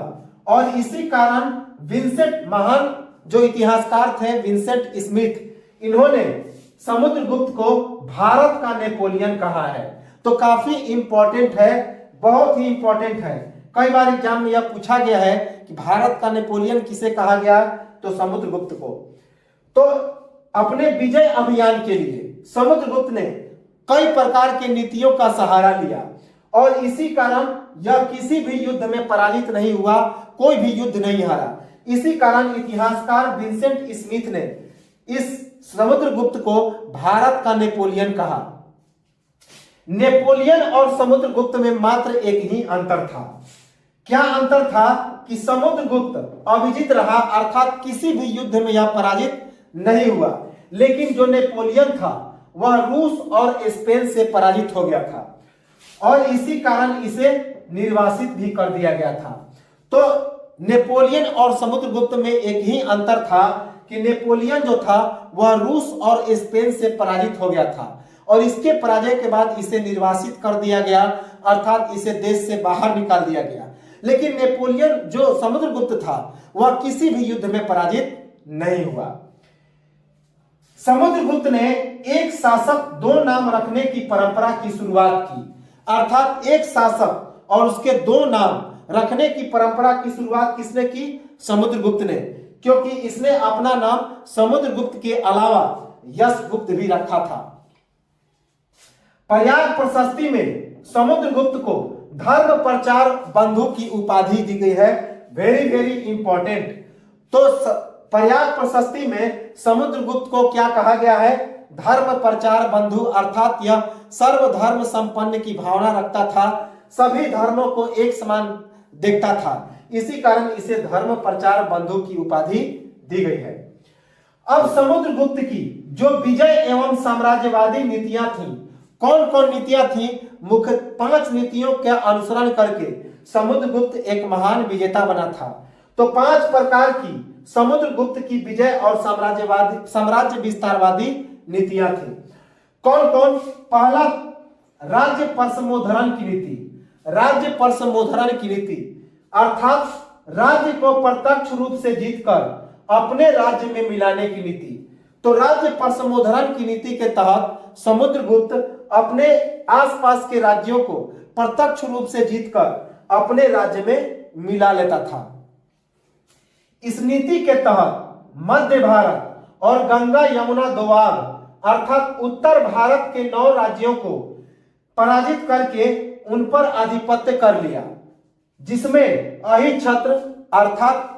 और इसी कारण विंसेंट, महान जो इतिहासकार थे विंसेंट स्मिथ, इन्होंने समुद्रगुप्त को भारत का नेपोलियन कहा है। तो काफी इंपॉर्टेंट है, बहुत ही इंपॉर्टेंट है। कई बार एग्जाम में यह पूछा गया है कि भारत का नेपोलियन किसे कहा गया? तो समुद्रगुप्त को। तो अपने विजय अभियान के लिए समुद्रगुप्त ने कई प्रकार के नीतियों का सहारा लिया और इसी कारण यह किसी भी युद्ध में पराजित नहीं हुआ, कोई भी युद्ध नहीं हारा। इसी कारण इतिहासकार विंसेंट स्मिथ ने इस समुद्रगुप्त को भारत का नेपोलियन कहा। नेपोलियन और समुद्रगुप्त में मात्र एक ही अंतर था। क्या अंतर था? कि समुद्रगुप्त अविजित रहा, अर्थात किसी भी युद्ध में यह पराजित नहीं हुआ, लेकिन जो नेपोलियन था वह रूस और स्पेन से पराजित हो गया था और इसी कारण इसे निर्वासित भी कर दिया गया था। तो नेपोलियन और समुद्रगुप्त में एक ही अंतर था कि नेपोलियन जो था वह रूस और स्पेन से पराजित हो गया था और इसके पराजय के बाद इसे निर्वासित कर दिया गया, अर्थात इसे देश से बाहर निकाल दिया गया। लेकिन नेपोलियन जो समुद्रगुप्त था वह किसी भी युद्ध में पराजित नहीं हुआ। समुद्रगुप्त ने एक शासक दो नाम रखने की परंपरा की शुरुआत की, अर्थात एक शासक और उसके दो नाम रखने की परंपरा की शुरुआत किसने की? समुद्रगुप्त ने, क्योंकि इसने अपना नाम समुद्रगुप्त के अलावा यशगुप्त भी रखा था। प्रयाग प्रशस्ति में समुद्रगुप्त को धर्म प्रचार बंधु की उपाधि दी गई है। Very very important. तो प्रयाग प्रशस्ति में समुद्रगुप्त को क्या कहा गया है? धर्म प्रचार बंधु, अर्थात यह सर्वधर्म संपन्न की भावना रखता था, सभी धर्मों को एक समान देखता था, इसी कारण इसे धर्म प्रचार बंधु की उपाधि दी गई है। अब समुद्रगुप्त की जो विजय एवं साम्राज्यवादी नीतियां थी, कौन कौन नीतियां थी? मुख्य 5 नीतियों का अनुसरण करके समुद्रगुप्त एक महान विजेता बना था। तो 5 प्रकार की समुद्रगुप्त की विजय और साम्राज्य विस्तारवादी नीतियां थी। कौन कौन? पहला, राज्य परसमोधरण की नीति। राज्य परसमोधरण की नीति अर्थात राज्य को प्रत्यक्ष रूप से जीतकर अपने राज्य में मिलाने की नीति। तो राज्य परसमोधरण की नीति के तहत समुद्रगुप्त अपने आसपास के राज्यों को प्रत्यक्ष रूप से जीतकर अपने राज्य में मिला लेता था। इस नीति के तहत मध्य भारत और गंगा यमुना दोआब अर्थात उत्तर भारत के 9 राज्यों को पराजित करके उन पर आधिपत्य कर लिया, जिसमें अहिछत्र अर्थात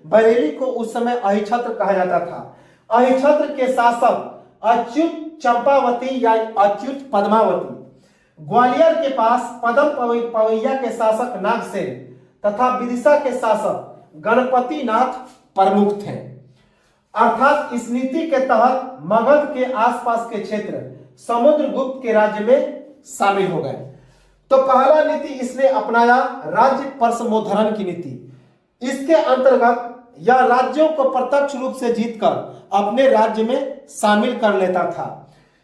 बरेली को उस समय अहिछत्र कहा जाता था। अहिछत्र के शासक अच्युत चंपावती या अच्युत पद्मावती, ग्वालियर के पास पदम पवैया के शासक नागसेन तथा विदिशा के शासक गणपति नाथ प्रमुख थे। अर्थात इस नीति के तहत मगध के आसपास के क्षेत्र समुद्रगुप्त के राज्य में शामिल हो गए। तो पहला नीति इसने अपनाया राज्य परसमोद्धरण की नीति। इसके अंतर्गत यह राज्यों को प्रत्यक्ष रूप से जीतकर अपने राज्य में शामिल कर लेता था।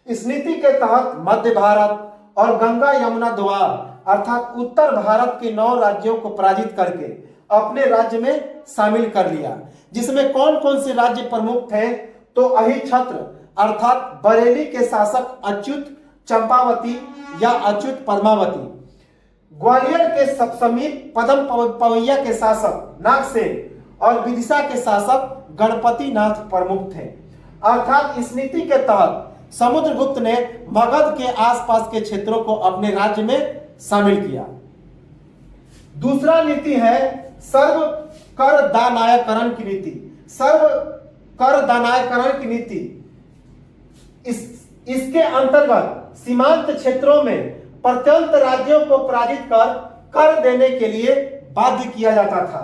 इस नीति के तहत मध्य भारत और गंगा यमुना दोआब अर्थात उत्तर भारत के 9 राज्यों को पराजित करके अपने राज्य में शामिल कर लिया, जिसमें कौन कौन से राज्य प्रमुख थे? तो अहिछत्र अर्थात बरेली के शासक अच्युत चंपावती या अच्युत पद्मावती, ग्वालियर के समीप पदम पवैया के शासक नागसेन और विदिशा के शासक गणपति नाथ प्रमुख थे। अर्थात इस नीति के तहत समुद्रगुप्त ने मगध के आसपास के क्षेत्रों को अपने राज्य में शामिल किया। दूसरा नीति है सर्व कर दानायकरण की नीति। सर्व कर दानायकरण की नीति इसके अंतर्गत सीमांत क्षेत्रों में प्रत्यंत राज्यों को पराजित कर देने के लिए बाध्य किया जाता था।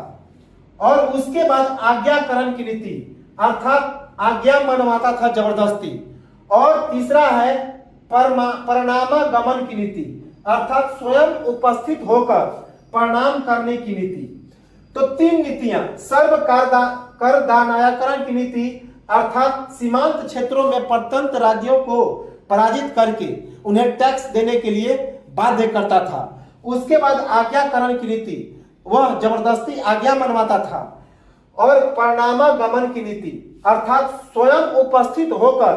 और उसके बाद आज्ञाकरण की नीति अर्थात आज्ञा मनवाता था जबरदस्ती। और तीसरा है परिणामागमन की नीति अर्थात स्वयं उपस्थित होकर परिणाम करने की नीति। तो 3 नीतियां, सर्व कर दानायकरण की नीति अर्थात सीमांत क्षेत्रों में प्रत्यंत राज्यों को पराजित करके उन्हें टैक्स देने के लिए बाध्य करता था। उसके बाद आज्ञाकरण की नीति, वह जबरदस्ती आज्ञा मनवाता था। और परिणामागमन की नीति अर्थात स्वयं उपस्थित होकर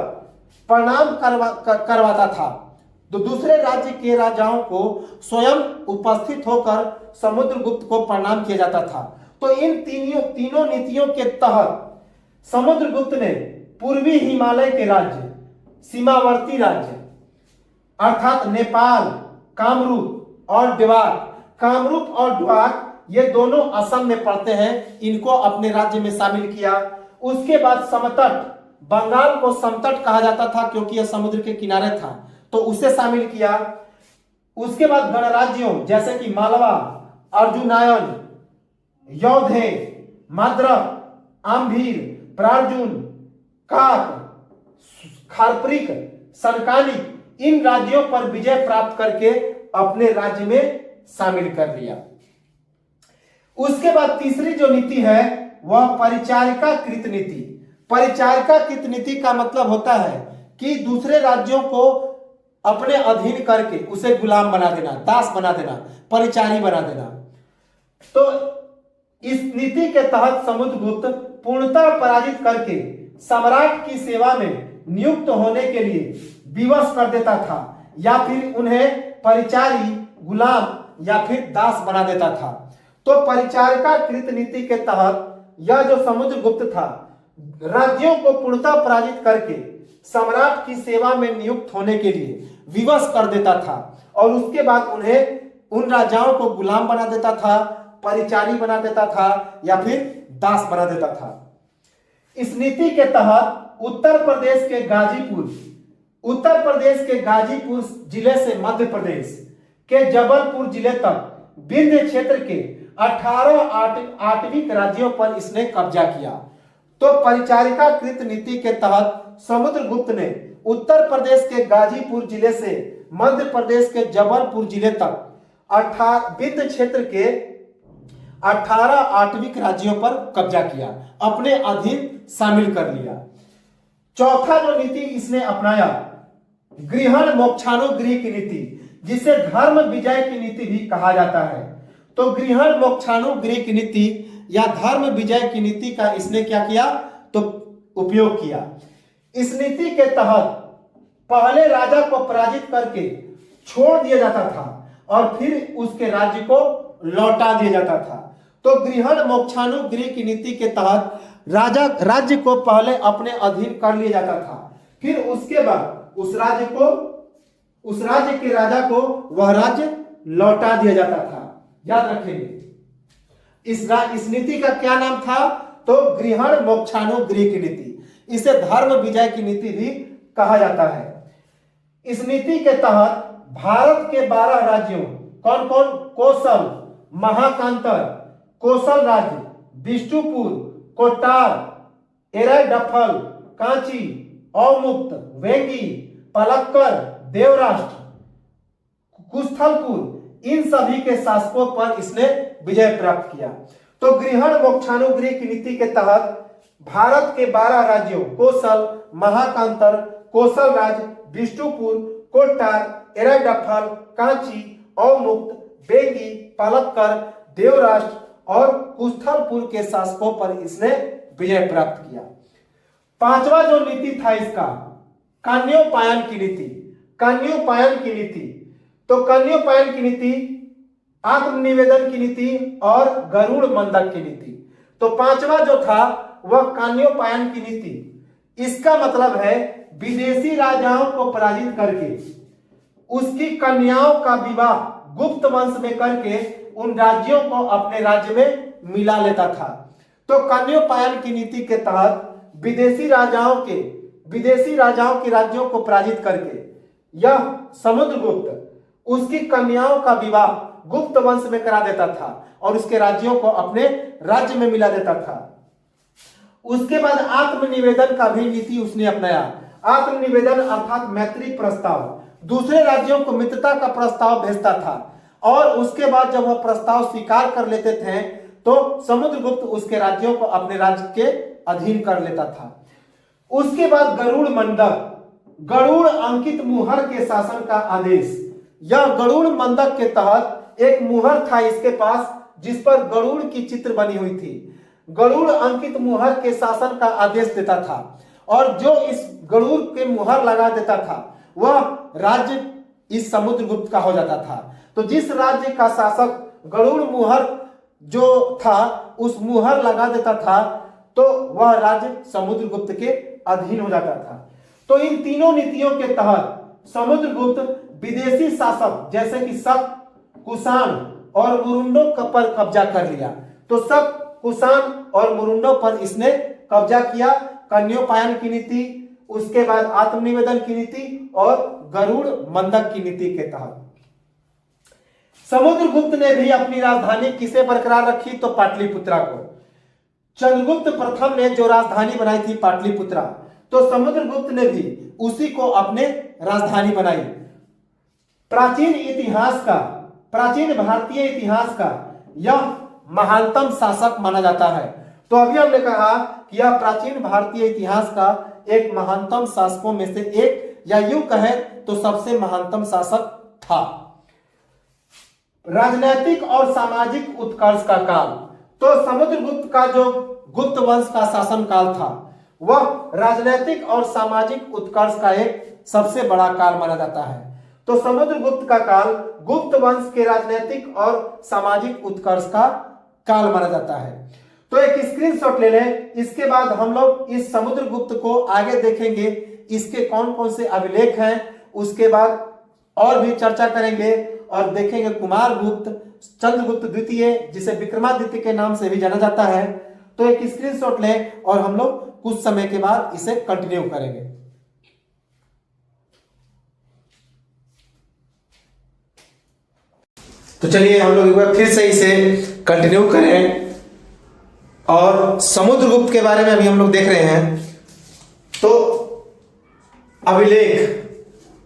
परिणाम करवाता था। तो दूसरे राज्य के राजाओं को स्वयं उपस्थित होकर समुद्रगुप्त को प्रणाम किया जाता था। तो इन तीनों नीतियों के तहत समुद्रगुप्त ने पूर्वी हिमालय के राज्य, सीमावर्ती राज्य अर्थात नेपाल, कामरूप और डेवाक, कामरूप और डेवाक ये दोनों असम में पड़ते हैं, इनको अपने राज्य में शामिल किया। उसके बाद समतट, बंगाल को समतट कहा जाता था क्योंकि यह समुद्र के किनारे था, तो उसे शामिल किया। उसके बाद गणराज्यों जैसे कि मालवा, अर्जुनायन, यौधे, माद्रक, आम्भीर, प्रार्जुन, काक, खारपरिक, सनकानी, इन राज्यों पर विजय प्राप्त करके अपने राज्य में शामिल कर लिया। उसके बाद तीसरी जो नीति है वह परिचारिकाकृत नीति। परिचारिकाकृत नीति का मतलब होता है कि दूसरे राज्यों को अपने अधीन करके उसे गुलाम बना देना, दास बना देना, परिचारी बना देना। तो इस नीति के तहत समुद्रगुप्त पूर्णतः पराजित करके सम्राट की सेवा में नियुक्त होने के लिए विवश कर देता था, या फिर उन्हें परिचारी, गुलाम या फिर दास बना देता था। तो परिचारिकाकृत नीति के तहत यह जो समुद्रगुप्त था राज्यों को पूर्णतः पराजित करके सम्राट की सेवा में नियुक्त होने के लिए विवश कर देता था, और उसके बाद उन्हें उन राजाओं को गुलाम बना देता था, परिचारी बना देता था या फिर दास बना देता था। इस नीति के तहत उत्तर प्रदेश के गाजीपुर जिले से मध्य प्रदेश के जबलपुर जिले तक विंध्य क्षेत्र के 18 आटविक राज्यों पर इसने कब्जा किया। तो परिचारिकाकृत नीति के तहत समुद्रगुप्त ने उत्तर प्रदेश के गाजीपुर जिले से मध्य प्रदेश के जबलपुर जिले तक विंध्य क्षेत्र के 18 आटविक राज्यों पर कब्जा किया, अपने अधीन शामिल कर लिया। चौथा जो नीति इसने अपनाया गृहण मोक्षानुगृह की नीति, जिसे धर्म विजय की नीति भी कहा जाता है। तो गृहण मोक्षानुगृह की नीति या धर्म विजय की नीति का इसने क्या किया? तो उपयोग किया। इस नीति के तहत पहले राजा को पराजित करके छोड़ दिया जाता था और फिर उसके राज्य को लौटा दिया जाता था। तो गृहण मोक्षानुगृह की नीति के तहत राज्य को पहले अपने अधीन कर लिया जाता था, फिर उसके बाद उस राज्य के राजा को वह राज्य लौटा दिया जाता था। याद रखेंगे इस नीति का क्या नाम था? तो गृहण मोक्षानुगृह की नीति। इसे धर्म विजय की नीति भी कहा जाता है। इस नीति के तहत भारत के 12 राज्यों कौन कौन? कोसल, महाकांतर, कोसल राज्य, बिष्टुपुर, कोटार, एराडफल, कांची, अवमुक्त, वेंगी, पलक्कर, देवराष्ट्र, कुस्थलपुर, इन सभी के शासकों पर इसने विजय प्राप्त किया। तो गृहण मोक्षानुगृह की नीति के तहत भारत के 12 राज्यों कोसल, महाकांतर, कोसल राज्य, बिष्टुपुर, कोट्टार, एराडफल, कांची, अवमुक्त, बेगी, पलक्कर, देवराष्ट्र और कुस्थलपुर के शासकों पर इसने विजय प्राप्त किया। पांचवा जो नीति था इसका कन्योपायन की नीति। कन्योपायन की नीति, तो कन्योपायन की नीति, आत्मनिवेदन की नीति और गरुड़ मंदक की नीति। तो पांचवा जो था वह कन्योपायन की नीति। इसका मतलब है विदेशी राजाओं को पराजित करके उसकी कन्याओं का विवाह गुप्त वंश में करके उन राज्यों को अपने राज्य में मिला लेता था। तो कन्योपायन की नीति के तहत विदेशी राजाओं के राज्यों को पराजित करके यह समुद्रगुप्त उसकी कन्याओं का विवाह गुप्त वंश में करा देता था और उसके राज्यों को अपने राज्य में मिला देता था। उसके बाद आत्मनिवेदन का भी नीति उसने अपनाया। आत्मनिवेदन अर्थात मैत्री प्रस्ताव, दूसरे राज्यों को मित्रता का प्रस्ताव भेजता था और उसके बाद जब वह प्रस्ताव स्वीकार कर लेते थे तो समुद्रगुप्त उसके राज्यों को अपने राज्य के अधीन कर लेता था। उसके बाद गरुड़ मंडक, गरुड़ अंकित मुहर के शासन का आदेश। यह गरुड़ मंडक के तहत एक मुहर था इसके पास जिस पर गरुड़ की चित्र बनी हुई थी। गरुड़ अंकित मुहर के शासन का आदेश देता था और जो इस गरुड़ के मुहर लगा देता था वह राज्य इस समुद्रगुप्त का हो जाता था। तो जिस राज्य का शासक गरुड़ मुहर जो था उस मुहर लगा देता था तो वह राज्य समुद्रगुप्त के अधीन हो जाता था। तो इन तीनों नीतियों के तहत समुद्रगुप्त विदेशी शासक जैसे कि शक, कुषाण और मुरुंडों पर कब्जा कर लिया। तो शक, कुषाण और मुरुंडों पर इसने कब्जा किया। कन्योपायन की नीति, उसके बाद आत्मनिवेदन की नीति और गरुड़ मंडक की नीति के तहत समुद्रगुप्त ने भी अपनी राजधानी किसे बरकरार रखी? तो पाटलिपुत्रा को। चंद्रगुप्त प्रथम ने जो राजधानी बनाई थी पाटलिपुत्रा, तो समुद्रगुप्त ने भी उसी को अपने राजधानी बनाई। प्राचीन भारतीय इतिहास का यह महानतम शासक माना जाता है। तो अभी हमने कहा कि यह प्राचीन भारतीय इतिहास का एक महानतम शासकों में से एक, या यूं कहे तो सबसे महानतम शासक था। राजनैतिक और सामाजिक उत्कर्ष का काल, तो समुद्रगुप्त का जो गुप्त वंश का शासन काल था वह राजनैतिक और सामाजिक उत्कर्ष का एक सबसे बड़ा काल माना जाता है। तो समुद्रगुप्त का काल गुप्त वंश के राजनैतिक और सामाजिक उत्कर्ष का काल माना जाता है। तो एक स्क्रीनशॉट ले लें, इसके बाद हम लोग इस समुद्रगुप्त को आगे देखेंगे, इसके कौन कौन से अभिलेख हैं, उसके बाद और भी चर्चा करेंगे और देखेंगे कुमारगुप्त, चंद्रगुप्त द्वितीय जिसे विक्रमादित्य के नाम से भी जाना जाता है। तो एक स्क्रीनशॉट लें और हम लोग कुछ समय के बाद इसे कंटिन्यू करेंगे। तो चलिए हम लोग एक बार फिर से इसे कंटिन्यू करें और समुद्रगुप्त के बारे में अभी हम लोग देख रहे हैं। तो अभिलेख,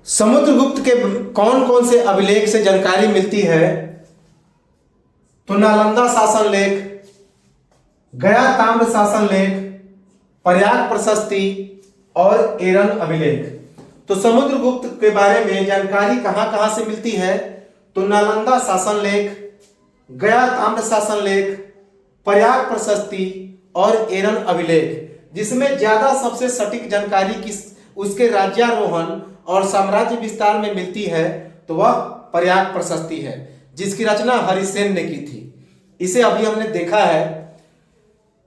समुद्रगुप्त के कौन कौन से अभिलेख से जानकारी मिलती है? तो नालंदा शासन लेख, गया ताम्र शासन लेख, प्रयाग प्रशस्ति और एरन अभिलेख। तो समुद्रगुप्त के बारे में जानकारी कहां कहां से मिलती है? तो नालंदा शासन लेख, गया ताम्र शासन लेख, प्रयाग प्रशस्ति और एरन अभिलेख, जिसमें ज्यादा सबसे सटीक जानकारी किस उसके राज्यारोहण और साम्राज्य विस्तार में मिलती है तो वह प्रयाग प्रशस्ति है, जिसकी रचना हरिसेन ने की थी। इसे अभी हमने देखा है।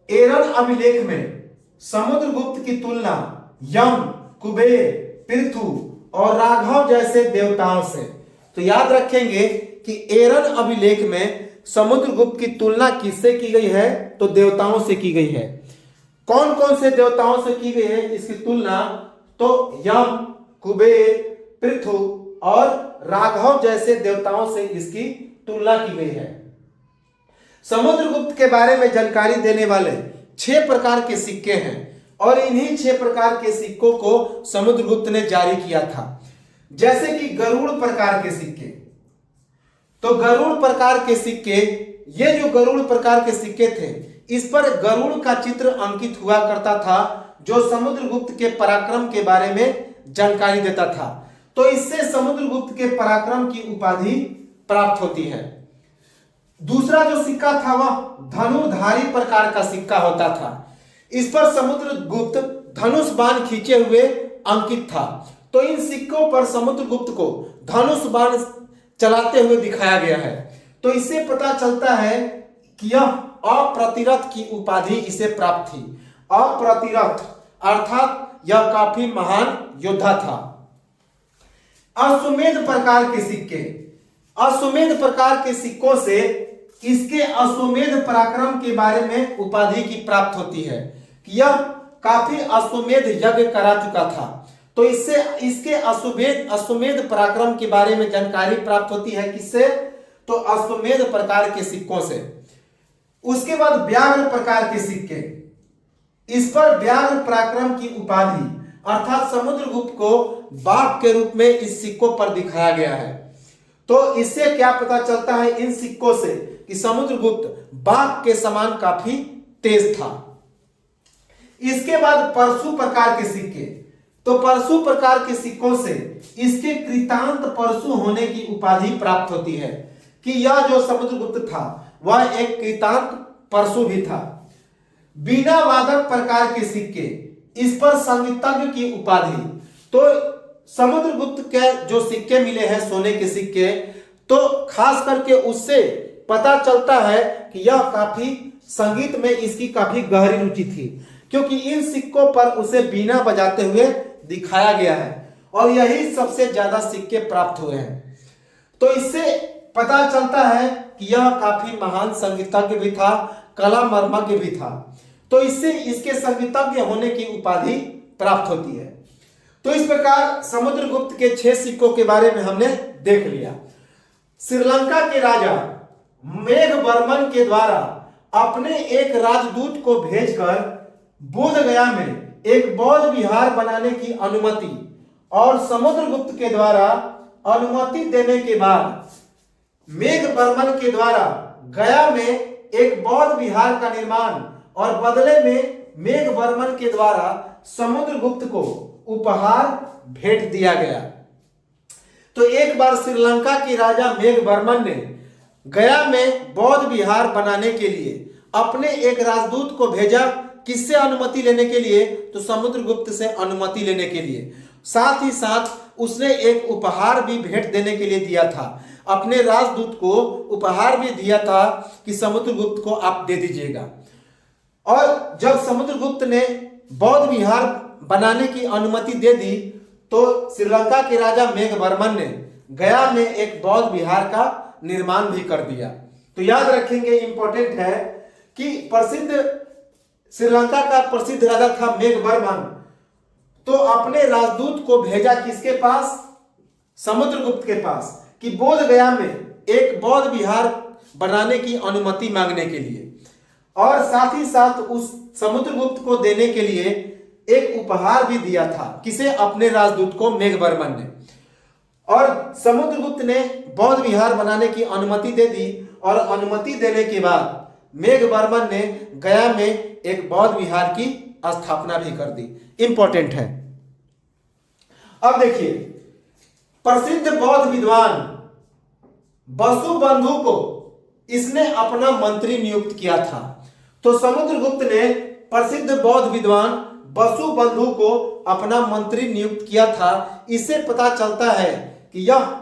एरन अभिलेख में समुद्रगुप्त की तुलना यम, कुबेर, पृथु और राघव जैसे देवताओं से। तो याद रखेंगे कि एरन अभिलेख में समुद्रगुप्त की तुलना किससे की गई है? तो देवताओं से की गई है। कौन कौन से देवताओं से की गई है इसकी तुलना? तो यम, कुबेर, पृथु और राघव जैसे देवताओं से इसकी तुलना की गई है। समुद्रगुप्त के बारे में जानकारी देने वाले 6 प्रकार के सिक्के हैं और इन्हीं 6 प्रकार के सिक्कों को समुद्रगुप्त ने जारी किया था। जैसे कि गरुड़ प्रकार के सिक्के। तो गरुड़ प्रकार के सिक्के, ये जो गरुड़ प्रकार के सिक्के थे, इस पर गरुड़ का चित्र अंकित हुआ करता था, जो समुद्रगुप्त के पराक्रम के बारे में जानकारी देता था। तो इससे समुद्रगुप्त के पराक्रम की उपाधि प्राप्त होती है। दूसरा जो सिक्का था वह धनुर्धारी प्रकार का सिक्का होता था। इस पर समुद्रगुप्त धनुष बाण खींचे हुए अंकित था। तो इन सिक्कों पर समुद्रगुप्त को धनुष बाण चलाते हुए दिखाया गया है। तो इससे पता चलता है कि यह अप्रतिरथ की उपाधि इसे प्राप्त थी। अप्रतिरथ अर्थात यह काफी महान योद्धा था। अश्वमेध प्रकार के सिक्के। अश्वमेध प्रकार के सिक्कों से इसके अश्वमेध पराक्रम के बारे में उपाधि की प्राप्त होती है कि यह काफी अश्वमेध यज्ञ करा चुका था। तो इससे इसके अश्वमेध पराक्रम के बारे में जानकारी प्राप्त होती है। किससे? तो अश्वमेध प्रकार के सिक्कों से। उसके बाद व्याघ्र प्रकार के सिक्के। इस पर व्याघ्र पराक्रम की उपाधि अर्थात समुद्रगुप्त को बाघ के रूप में इस सिक्कों पर दिखाया गया है। तो इससे क्या पता चलता है इन सिक्कों से कि समुद्रगुप्त बाघ के समान काफी तेज था। इसके बाद परशु प्रकार के सिक्के। तो परशु प्रकार के सिक्कों से इसके कृतांत परशु होने की उपाधि प्राप्त होती है कि यह जो समुद्रगुप्त था वह एक कृतांत परशु भी था। बीना वादक प्रकार के सिक्के। इस पर संगीतज्ञ की उपाधि। तो समुद्रगुप्त के जो सिक्के मिले हैं सोने के सिक्के, तो खास करके उससे पता चलता है कि यह काफी संगीत में इसकी काफी गहरी रुचि थी, क्योंकि इन सिक्कों पर उसे बीना बजाते हुए दिखाया गया है और यही सबसे ज्यादा सिक्के प्राप्त हुए हैं। तो इससे पता चलता है कि यह काफी महान संगीतज्ञ भी था, कला मर्मज्ञ भी था। तो इससे इसके संगीतज्ञ होने की उपाधि प्राप्त होती है। तो इस प्रकार समुद्रगुप्त के 6 सिक्कों के बारे में हमने देख लिया। श्रीलंका के राजा मेघवर्मन के द्वारा अपने एक राजदूत को भेजकर बोध गया में एक बौद्ध विहार बनाने की अनुमति और समुद्रगुप्त के द्वारा अनुमति देने के बाद मेघवर्मन के द्वारा गया में एक बौद्ध विहार का निर्माण और बदले में मेघवर्मन के द्वारा समुद्रगुप्त को उपहार भेंट दिया गया। तो एक बार श्रीलंका के राजा मेघवर्मन ने गया में बौद्ध विहार बनाने के लिए अपने एक राजदूत को भेजा। किससे अनुमति लेने के लिए? तो समुद्रगुप्त से अनुमति लेने के लिए। साथ ही साथ उसने एक उपहार भी भेंट देने के लिए दिया था। अपने राजदूत को उपहार भी दिया था कि समुद्रगुप्त को आप दे दीजिएगा। और जब समुद्रगुप्त ने बौद्ध विहार बनाने की अनुमति दे दी तो श्रीलंका के राजा मेघवर्मन ने गया में एक बौद्ध विहार का निर्माण भी कर दिया। तो याद रखेंगे, इंपॉर्टेंट है कि प्रसिद्ध श्रीलंका का प्रसिद्ध राजा था मेघवर्मन। तो अपने राजदूत को भेजा किसके पास? समुद्रगुप्त के पास, कि बोध गया में एक बौद्ध विहार बनाने की अनुमति मांगने के लिए। और साथ ही साथ उस समुद्रगुप्त को देने के लिए एक उपहार भी दिया था। किसे? अपने राजदूत को, मेघवर्मन ने। और समुद्रगुप्त ने बौद्ध विहार बनाने की अनुमति दे दी और अनुमति देने के बाद मेघवर्मन ने गया में एक बौद्ध विहार की स्थापना भी कर दी। इंपॉर्टेंट है। अब देखिए, प्रसिद्ध बौद्ध विद्वान वसुबंधु को इसने अपना मंत्री नियुक्त किया था। तो समुद्रगुप्त ने प्रसिद्ध बौद्ध विद्वान बसु बंधु को अपना मंत्री नियुक्त किया था। इससे पता चलता है कि यह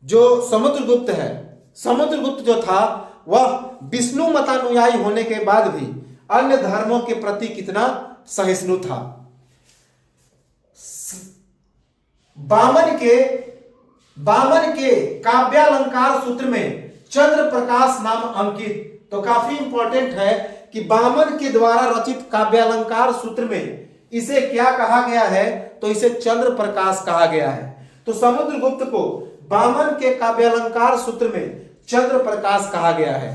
जो समुद्रगुप्त है, समुद्रगुप्त जो था वह विष्णु मतानुयायी होने के बाद भी अन्य धर्मों के प्रति कितना सहिष्णु था। बामन के काव्यालंकार सूत्र में चंद्र प्रकाश नाम अंकित, तो काफी इंपॉर्टेंट है कि बामन के द्वारा रचित काव्यालंकार सूत्र में इसे क्या कहा गया है, तो इसे चंद्र प्रकाश कहा गया है। तो समुद्रगुप्त को बामन के काव्यालंकार सूत्र में चंद्र प्रकाश कहा गया है।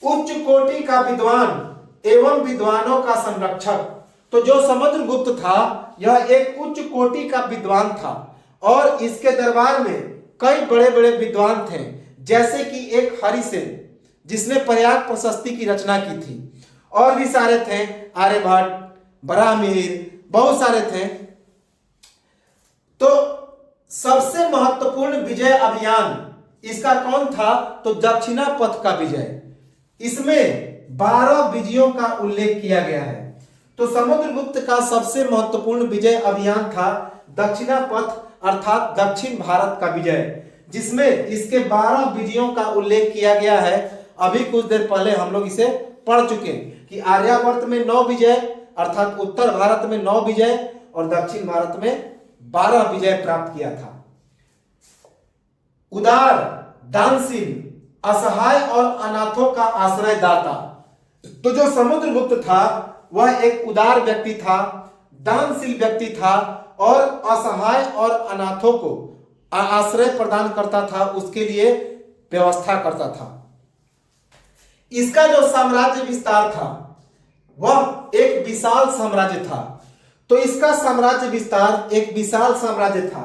उच्च कोटि का विद्वान एवं विद्वानों का संरक्षक, तो जो समुद्रगुप्त था यह एक उच्च कोटि का विद्वान था और इसके दरबार में कई बड़े बड़े विद्वान थे, जैसे कि एक हरिसेन जिसने प्रयाग प्रशस्ति की रचना की थी, और भी सारे थे, आर्यभट्ट, बराहमिहिर, बहुत सारे थे। तो सबसे महत्वपूर्ण विजय अभियान इसका कौन था, तो दक्षिणापथ का विजय। इसमें 12 विजयों का उल्लेख किया गया है। तो समुद्रगुप्त का सबसे महत्वपूर्ण विजय अभियान था दक्षिणापथ अर्थात दक्षिण भारत का विजय, जिसमें इसके 12 विजयों का उल्लेख किया गया है। अभी कुछ देर पहले हम लोग इसे पढ़ चुके कि आर्यावर्त में 9 विजय अर्थात उत्तर भारत में 9 विजय और दक्षिण भारत में 12 विजय प्राप्त किया था। उदार, दानशील, असहाय और अनाथों का आश्रयदाता, तो जो समुद्रगुप्त था वह एक उदार व्यक्ति था, दानशील व्यक्ति था और असहाय और अनाथों को आश्रय प्रदान करता था, उसके लिए व्यवस्था करता था। इसका जो साम्राज्य विस्तार था वह एक विशाल साम्राज्य था। तो इसका साम्राज्य विस्तार एक विशाल साम्राज्य था।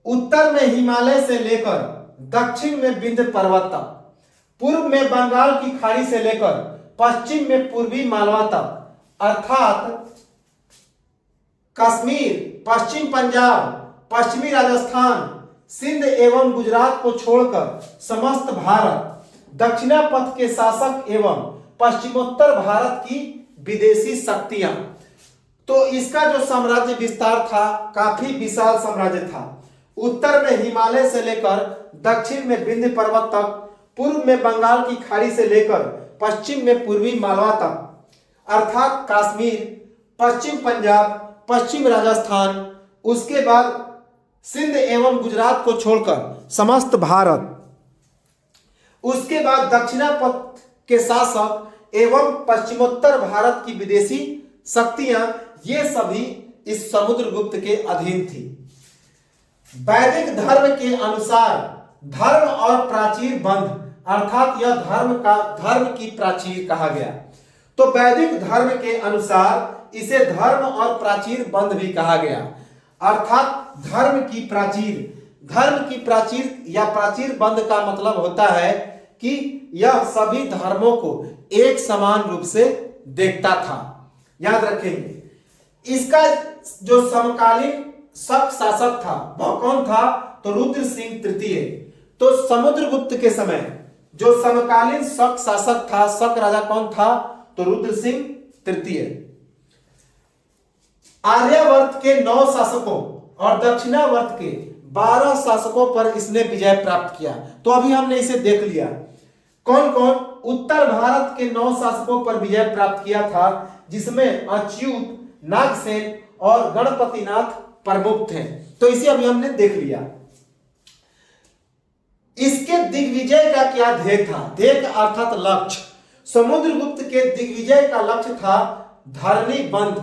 उत्तर में हिमालय से लेकर दक्षिण में विंध्य पर्वत तक, पूर्व में बंगाल की खाड़ी से लेकर पश्चिम में पूर्वी मालवा तक, अर्थात कश्मीर, पश्चिम पंजाब, पश्चिमी राजस्थान, सिंध एवं गुजरात को छोड़कर समस्त भारत, दक्षिणापथ के शासक एवं पश्चिमोत्तर भारत की विदेशी शक्तियां। तो इसका जो साम्राज्य विस्तार था काफी विशाल साम्राज्य था। उत्तर में हिमालय से लेकर दक्षिण में विंध्य पर्वत तक, पूर्व में बंगाल की खाड़ी से लेकर पश्चिम में पूर्वी मालवा तक, अर्थात कश्मीर, पश्चिम पंजाब, पश्चिम राजस्थान, उसके बाद सिंध एवं गुजरात को छोड़कर समस्त भारत, उसके बाद दक्षिणापथ के शासक एवं पश्चिमोत्तर भारत की विदेशी शक्तियां, ये सभी इस समुद्रगुप्त के अधीन थी। वैदिक धर्म के अनुसार धर्म और प्राचीर बंध, अर्थात यह धर्म की प्राचीर कहा गया। तो वैदिक धर्म के अनुसार इसे धर्म और प्राचीर बंध भी कहा गया, अर्थात धर्म की प्राचीर या प्राचीर बंध का मतलब होता है कि यह सभी धर्मों को एक समान रूप से देखता था। याद रखेंगे। इसका जो समकालीन शक शासक था वह कौन था, तो रुद्र सिंह तृतीय। तो समुद्रगुप्त के समय जो समकालीन शक शासक था, शक राजा कौन था, तो रुद्र सिंह तृतीय। आर्यावर्त के 9 शासकों और दक्षिणावर्त के 12 शासकों पर इसने विजय प्राप्त किया। तो अभी हमने इसे देख लिया कौन कौन। उत्तर भारत के 9 शासकों पर विजय प्राप्त किया था, जिसमें अच्युत, नागसेन और गणपतिनाथ प्रमुख थे। तो इसे अभी हमने देख लिया। इसके दिग्विजय का क्या ध्येय था, ध्येय अर्थात लक्ष्य। समुद्रगुप्त के दिग्विजय का लक्ष्य था धरणी बंध।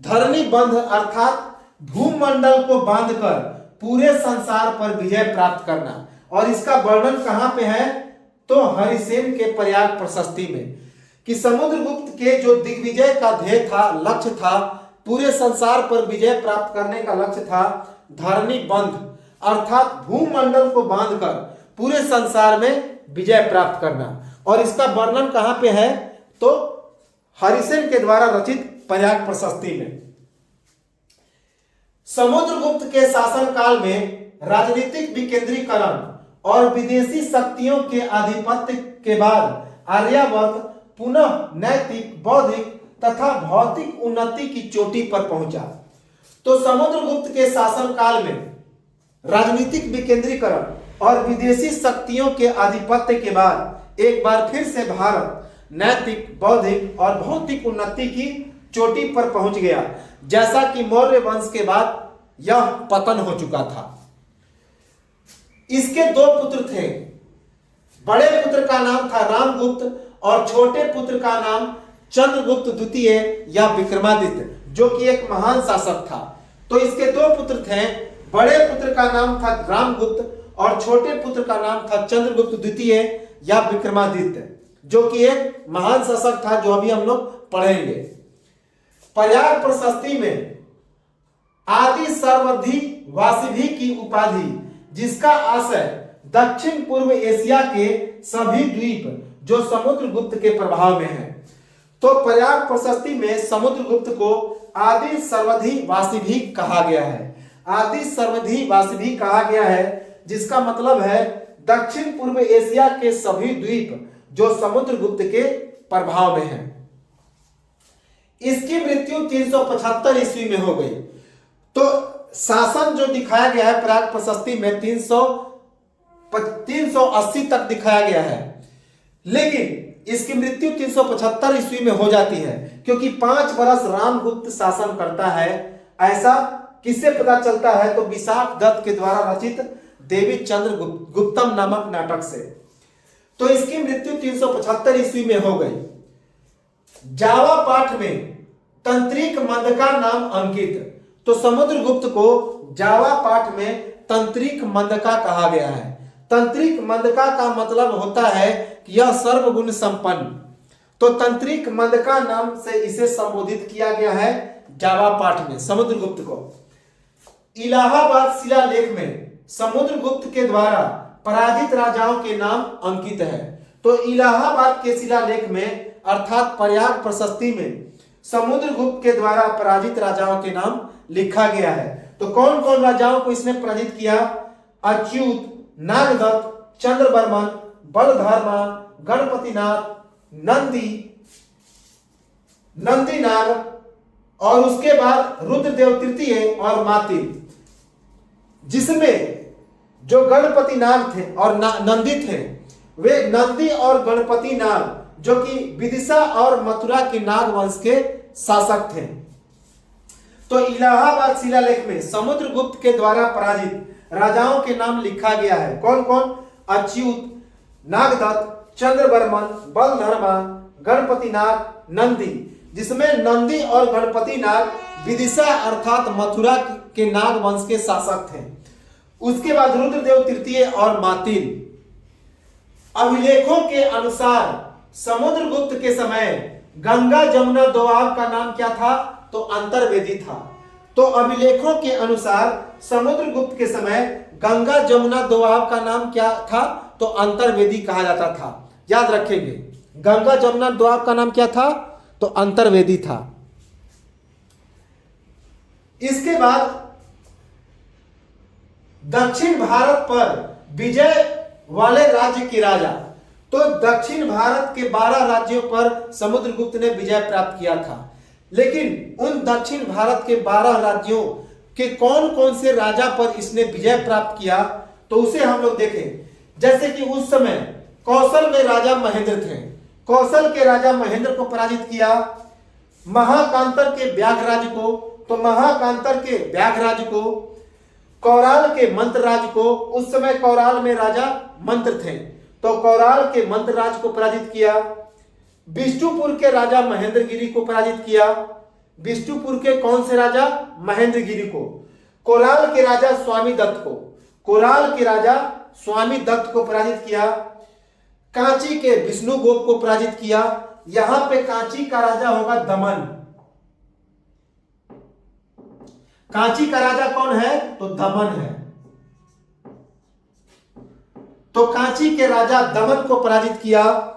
धरणी बंध अर्थात भूमंडल को बांधकर पूरे संसार पर विजय प्राप्त करना। और इसका वर्णन कहां पे है, तो हरिसेन के प्रयाग प्रशस्ति में, कि समुद्रगुप्त के जो दिग्विजय का ध्येय था, लक्ष्य था, पूरे संसार पर विजय प्राप्त करने का लक्ष्य था धरणी बंध, अर्थात भूमंडल को बांधकर पूरे संसार में विजय प्राप्त करना। और इसका वर्णन कहां पे है, तो हरिसेन के द्वारा रचित प्रयाग प्रशस्ति में। समुद्रगुप्त के शासनकाल में राजनीतिक विकेंद्रीकरण और विदेशी शक्तियों के आधिपत्य के बाद आर्यावर्त पुनः नैतिक, बौद्धिक, तथा भौतिक उन्नति की चोटी पर पहुंचा। तो समुद्रगुप्त के शासनकाल में राजनीतिक विकेंद्रीकरण और विदेशी शक्तियों के आधिपत्य के बाद एक बार फिर से भारत नैतिक, बौद्धिक और भौतिक उन्नति की चोटी पर पहुंच गया, जैसा कि मौर्य वंश के बाद यह पतन हो चुका था। इसके दो पुत्र थे। बड़े पुत्र का नाम था रामगुप्त और छोटे पुत्र का नाम चंद्रगुप्त द्वितीय या विक्रमादित्य, जो कि एक महान शासक था। तो इसके दो पुत्र थे। बड़े पुत्र का नाम था रामगुप्त और छोटे पुत्र का नाम था चंद्रगुप्त द्वितीय या विक्रमादित्य, जो कि एक महान शासक था, जो अभी हम लोग पढ़ेंगे। प्रयाग प्रशस्ति में आदि सर्वधि वासिभी की उपाधि, जिसका आशय दक्षिण पूर्व एशिया के सभी द्वीप जो समुद्रगुप्त के प्रभाव में हैं। तो प्रयाग प्रशस्ति में समुद्रगुप्त को आदि सर्वधि वासिभी कहा गया है। आदि सर्वधि वासिभी कहा गया है, जिसका मतलब है दक्षिण पूर्व एशिया के सभी द्वीप जो समुद्रगुप्त के प्रभाव में हैं। इसकी मृत्यु 375 ईस्वी में हो गई। तो शासन जो दिखाया गया है प्रयाग प्रशस्ति में 380 तक दिखाया गया है, लेकिन इसकी मृत्यु 375 ईस्वी में हो जाती है, क्योंकि 5 वर्ष रामगुप्त शासन करता है। ऐसा किससे पता चलता है? तो विशाख दत्त के द्वारा रचित देवी चंद्र गुप्तम नामक नाटक से। तो इसकी मृत्यु 375 ईस्वी में हो गई। जावा पाठ में तंत्रिक मंदका नाम अंकित। तो समुद्रगुप्त को जावा पाठ में तंत्रिक मंदका कहा गया है। तंत्रिक मंदका का मतलब होता है कि यह सर्वगुण संपन्न। तो तंत्रिक मंदका नाम से इसे संबोधित किया गया है जावा पाठ में समुद्रगुप्त को। इलाहाबाद शिलालेख में समुद्रगुप्त के द्वारा पराजित राजाओं के नाम अंकित है। तो इलाहाबाद के शिलालेख में अर्थात प्रयाग प्रशस्ति में समुद्रगुप्त के द्वारा पराजित राजाओं के नाम लिखा गया है। तो कौन कौन राजाओं को इसने पराजित किया? अच्युत, नागदत्त, चंद्रवर्मन, बलधर्मा, गणपतिनाथ, नंदीनाग और उसके बाद रुद्रदेव तृतीय और मातिल, जिसमें जो गणपति नाग थे और नंदी थे, वे नंदी और गणपति नाग जो कि विदिशा और मथुरा के नाग वंश के शासक थे। तो इलाहाबाद शिलालेख में समुद्रगुप्त के द्वारा पराजित राजाओं के नाम लिखा गया है। कौन कौन? अच्युत, नागदत्त, चंद्रवर्मन, बलधर्मा, गणपति नाग, नंदी, जिसमें नंदी और गणपति नाग विदिशा अर्थात मथुरा के नाग वंश के शासक थे। उसके बाद रुद्रदेव तृतीय और मातिल। अभिलेखों के अनुसार समुद्रगुप्त के समय गंगा जमुना दोआब का नाम क्या था? तो अंतर्वेदी था। तो अभिलेखों के अनुसार समुद्रगुप्त के समय गंगा जमुना दोआब का नाम क्या था? तो अंतर्वेदी कहा जाता था। याद रखेंगे, गंगा जमुना दोआब का नाम क्या था? तो अंतर्वेदी था। इसके बाद दक्षिण भारत पर विजय वाले राज्य के राजा। तो दक्षिण भारत के 12 राज्यों पर समुद्रगुप्त ने विजय प्राप्त किया था, लेकिन उन दक्षिण भारत के 12 राज्यों के कौन कौन से राजा पर इसने विजय प्राप्त किया, तो उसे हम लोग देखें। जैसे कि उस समय कौशल में राजा महेंद्र थे। कौशल के राजा महेंद्र को पराजित किया। महाकांतर के व्याघराज को, तो महाकांतर के व्याघराज को, कौराल के मंत्रराज को, उस समय कौराल में राजा मंत्र थे, तो कौराल के मंत्रराज को पराजित किया। विष्णुपुर के राजा महेंद्रगिरी को पराजित किया। विष्णुपुर के कौन से राजा? महेंद्रगिरी को। कोराल के राजा स्वामी दत्त को, कोराल के राजा स्वामी दत्त को पराजित किया। कांची के विष्णुगोप को पराजित किया। यहां पे कांची का राजा होगा दमन। कांची का राजा कौन है? तो दमन है। तो कांची के राजा दमन को पराजित किया।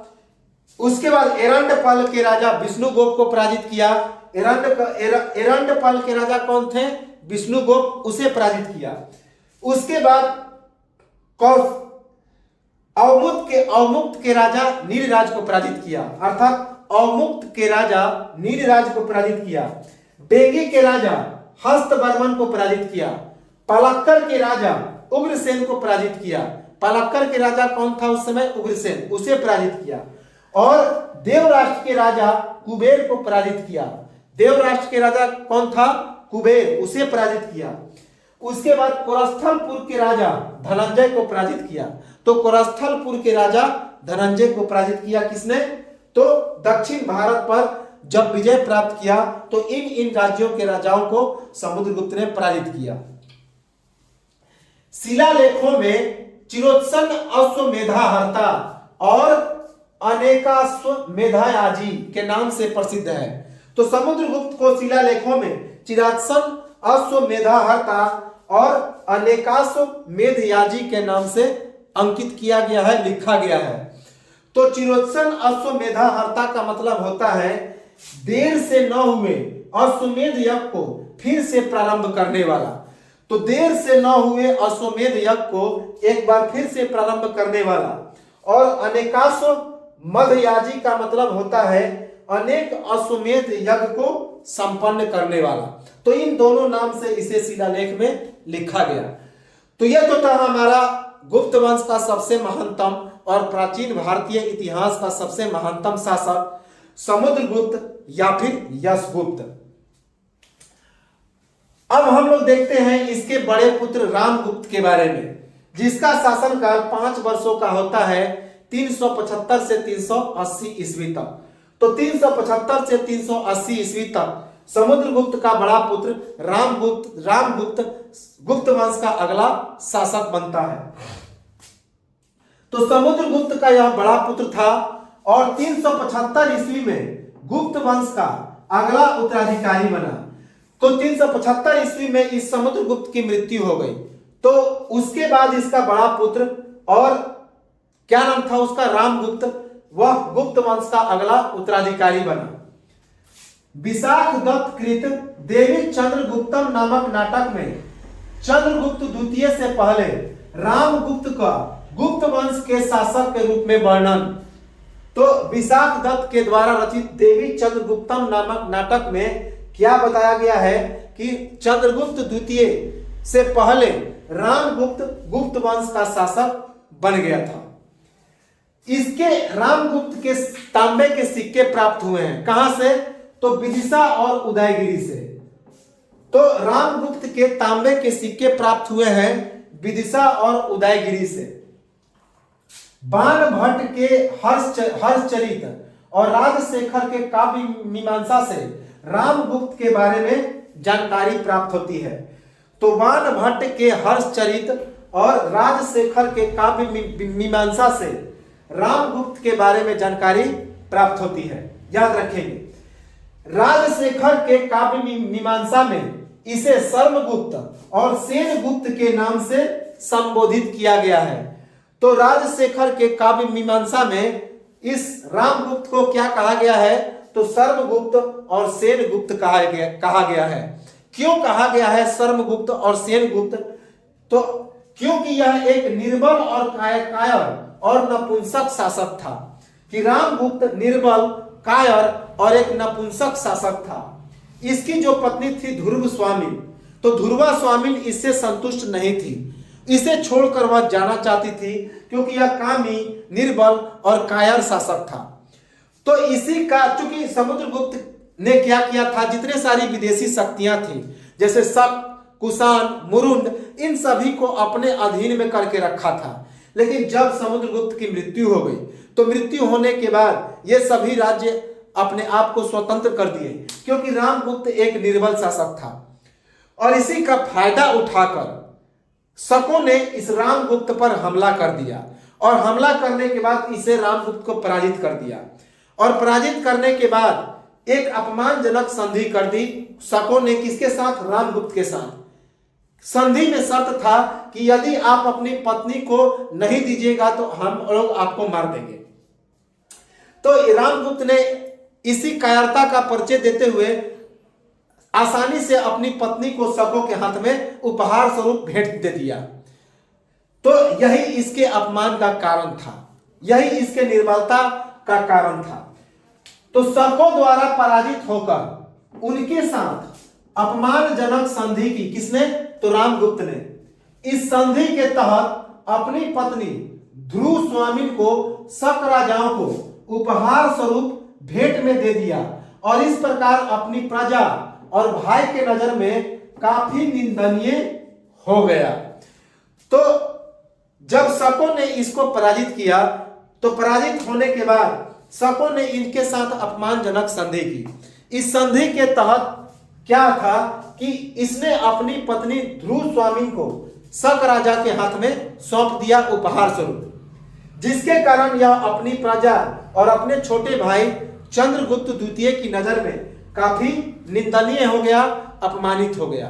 उसके बाद एरंडपल के राजा विष्णुगोप को पराजित किया। एरंडपल के राजा कौन थे? विष्णुगोप, उसे पराजित किया। उसके बाद अवमुक्त के राजा नीलराज को पराजित किया, अर्थात अवमुक्त के राजा नीलराज को पराजित किया, बेगी के राजा हस्तवर्मन को पराजित किया, पलक्कर के राजा उग्रसेन को पराजित किया। पलक्कर के राजा कौन था उस समय? उग्रसेन, उसे पराजित किया। और देवराष्ट्र के राजा कुबेर को पराजित किया। देवराष्ट्र के राजा कौन था? कुबेर, उसे पराजित किया। उसके बाद कोरस्थलपुर के राजा धनंजय को पराजित किया। तो कोरस्थलपुर के राजा धनंजय को पराजित किया किसने? तो दक्षिण भारत पर जब विजय प्राप्त किया तो इन राज्यों के राजाओं को समुद्रगुप्त ने पराजित किया। शिलालेखों में चिरोत्सन अश्वमेधाहर्ता और अनेकाश्वमेधायाजी के नाम से प्रसिद्ध है। तो समुद्रगुप्त को शिलालेखों में चिरोत्सन अश्वमेधाहर्ता और अनेकाश्वमेधयाजी के नाम से अंकित किया गया है, लिखा गया है। तो चिरोत्सन अश्वमेधाहर्ता का मतलब होता है देर से न हुए अश्वमेध यज्ञ को फिर से प्रारंभ करने वाला। तो देर से न हुए अश्वमेध यज्ञ को एक बार फिर से प्रारंभ करने वाला। और अनेकाश्वमेधयाजी का मतलब होता है अनेक अश्वमेध यज्ञ को संपन्न करने वाला। तो इन दोनों नाम से इसे शिलालेख में लिखा गया। तो यह तो था हमारा गुप्त वंश का सबसे महानतम और प्राचीन भारतीय इतिहास का सबसे महानतम शासक समुद्रगुप्त या फिर यशगुप्त। अब हम लोग देखते हैं इसके बड़े पुत्र रामगुप्त के बारे में, जिसका शासनकाल 5 वर्षों का होता है, 375 से 380 ईस्वी तक। तो 375 से 380 ईस्वी तक समुद्रगुप्त का बड़ा पुत्र रामगुप्त गुप्त वंश का अगला शासक बनता है। तो समुद्रगुप्त का यह बड़ा पुत्र था और 375 ईस्वी में गुप्त वंश का अगला उत्तराधिकारी बना। तो 375 ईस्वी में इस समुद्रगुप्त की मृत्यु हो गई। तो उसके बाद इसका बड़ा पुत्र, और क्या नाम था उसका? रामगुप्त, वह गुप्त वंश का अगला उत्तराधिकारी बना। विशाख दत्त कृत देवी चंद्रगुप्तम नामक नाटक में चंद्रगुप्त द्वितीय से पहले रामगुप्त का गुप्त वंश के शासक के रूप में वर्णन। तो विशाख दत्त के द्वारा रचित देवी चंद्रगुप्तम नामक नाटक में क्या बताया गया है कि चंद्रगुप्त द्वितीय से पहले रामगुप्त गुप्त वंश का शासक बन गया था। इसके रामगुप्त के तांबे के सिक्के प्राप्त हुए हैं। कहां से? तो विदिशा और उदयगिरी से। तो रामगुप्त के तांबे के सिक्के प्राप्त हुए हैं विदिशा और उदयगिरी से। बाण भट्ट के हर्षचरित और राजशेखर के काव्य मीमांसा से रामगुप्त के बारे में जानकारी प्राप्त होती है। तो बाण भट्ट के हर्षचरित और राजशेखर के काव्य मीमांसा से रामगुप्त के बारे में जानकारी प्राप्त होती है, याद रखेंगे। राजशेखर के काव्य मीमांसा में इसे सर्मगुप्त और सेनगुप्त के नाम से संबोधित किया गया है। तो राजशेखर के काव्य मीमांसा में इस रामगुप्त को क्या कहा गया है? तो सर्मगुप्त और सेनगुप्त कहा गया है। क्यों कहा गया है सर्मगुप्त और सेनगुप्त? तो क्योंकि यह एक निर्बल और कायर और नपुंसक शासक था। कि रामगुप्त निर्बल, कायर और एक नपुंसक शासक था। इसकी जो पत्नी थी ध्रुव स्वामिन, तो ध्रुवा स्वामिन इससे संतुष्ट नहीं थी, इसे छोड़कर वह जाना चाहती थी क्योंकि यह कामी, निर्बल और कायर शासक था। तो इसी का, चूंकि समुद्रगुप्त ने क्या किया था, जितने सारी विदेशी शक्तियां थी जैसे शक, कुषाण, मुरुंड, इन सभी को अपने अधीन में करके रखा था। लेकिन जब समुद्रगुप्त की मृत्यु हो गई तो मृत्यु होने के बाद ये सभी राज्य अपने आप को स्वतंत्र कर दिए, क्योंकि रामगुप्त एक निर्बल शासक था। और इसी का फायदा उठाकर शकों ने इस रामगुप्त पर हमला कर दिया और हमला करने के बाद इसे रामगुप्त को पराजित कर दिया। और पराजित करने के बाद एक अपमानजनक संधि कर दी शकों ने। किसके साथ? रामगुप्त के साथ। संधि में शर्त था कि यदि आप अपनी पत्नी को नहीं दीजिएगा तो हम लोग आपको मार देंगे। तो रामगुप्त ने इसी कायरता का परिचय देते हुए आसानी से अपनी पत्नी को शकों के हाथ में उपहार स्वरूप भेंट दे दिया। तो यही इसके अपमान का कारण था, यही इसके निर्बलता का कारण था। तो शकों द्वारा पराजित होकर उनके साथ अपमानजनक संधि की। किसने? तो रामगुप्त ने। इस संधि के तहत अपनी पत्नी ध्रुव स्वामी को शक राजाओं को उपहार स्वरूप भेंट में दे दिया और इस प्रकार अपनी प्रजा और भाई के नजर में काफी निंदनीय हो गया। तो जब शकों ने इसको पराजित किया तो पराजित होने के बाद शकों ने इनके साथ अपमानजनक संधि की। इस संधि के तहत क्या था कि इसने अपनी पत्नी ध्रुव स्वामी को शक राजा के हाथ में सौंप दिया उपहार स्वरूप, जिसके कारण यह अपनी प्रजा और अपने छोटे भाई चंद्रगुप्त द्वितीय की नजर में काफी निंदनीय हो गया, अपमानित हो गया।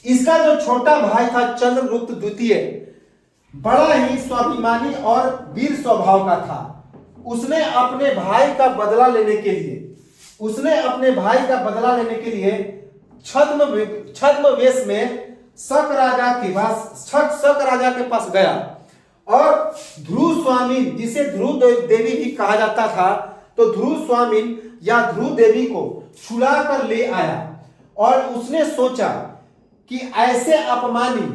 इसका जो छोटा भाई था चंद्रगुप्त द्वितीय बड़ा ही स्वाभिमानी और वीर स्वभाव का था। उसने अपने भाई का बदला लेने के लिए छद्म वेश में शक राजा के पास गया और ध्रुव स्वामी, जिसे ध्रुव देवी भी कहा जाता था, तो ध्रुव स्वामी या ध्रुव देवी को छुड़ा कर ले आया और उसने सोचा कि ऐसे अपमानी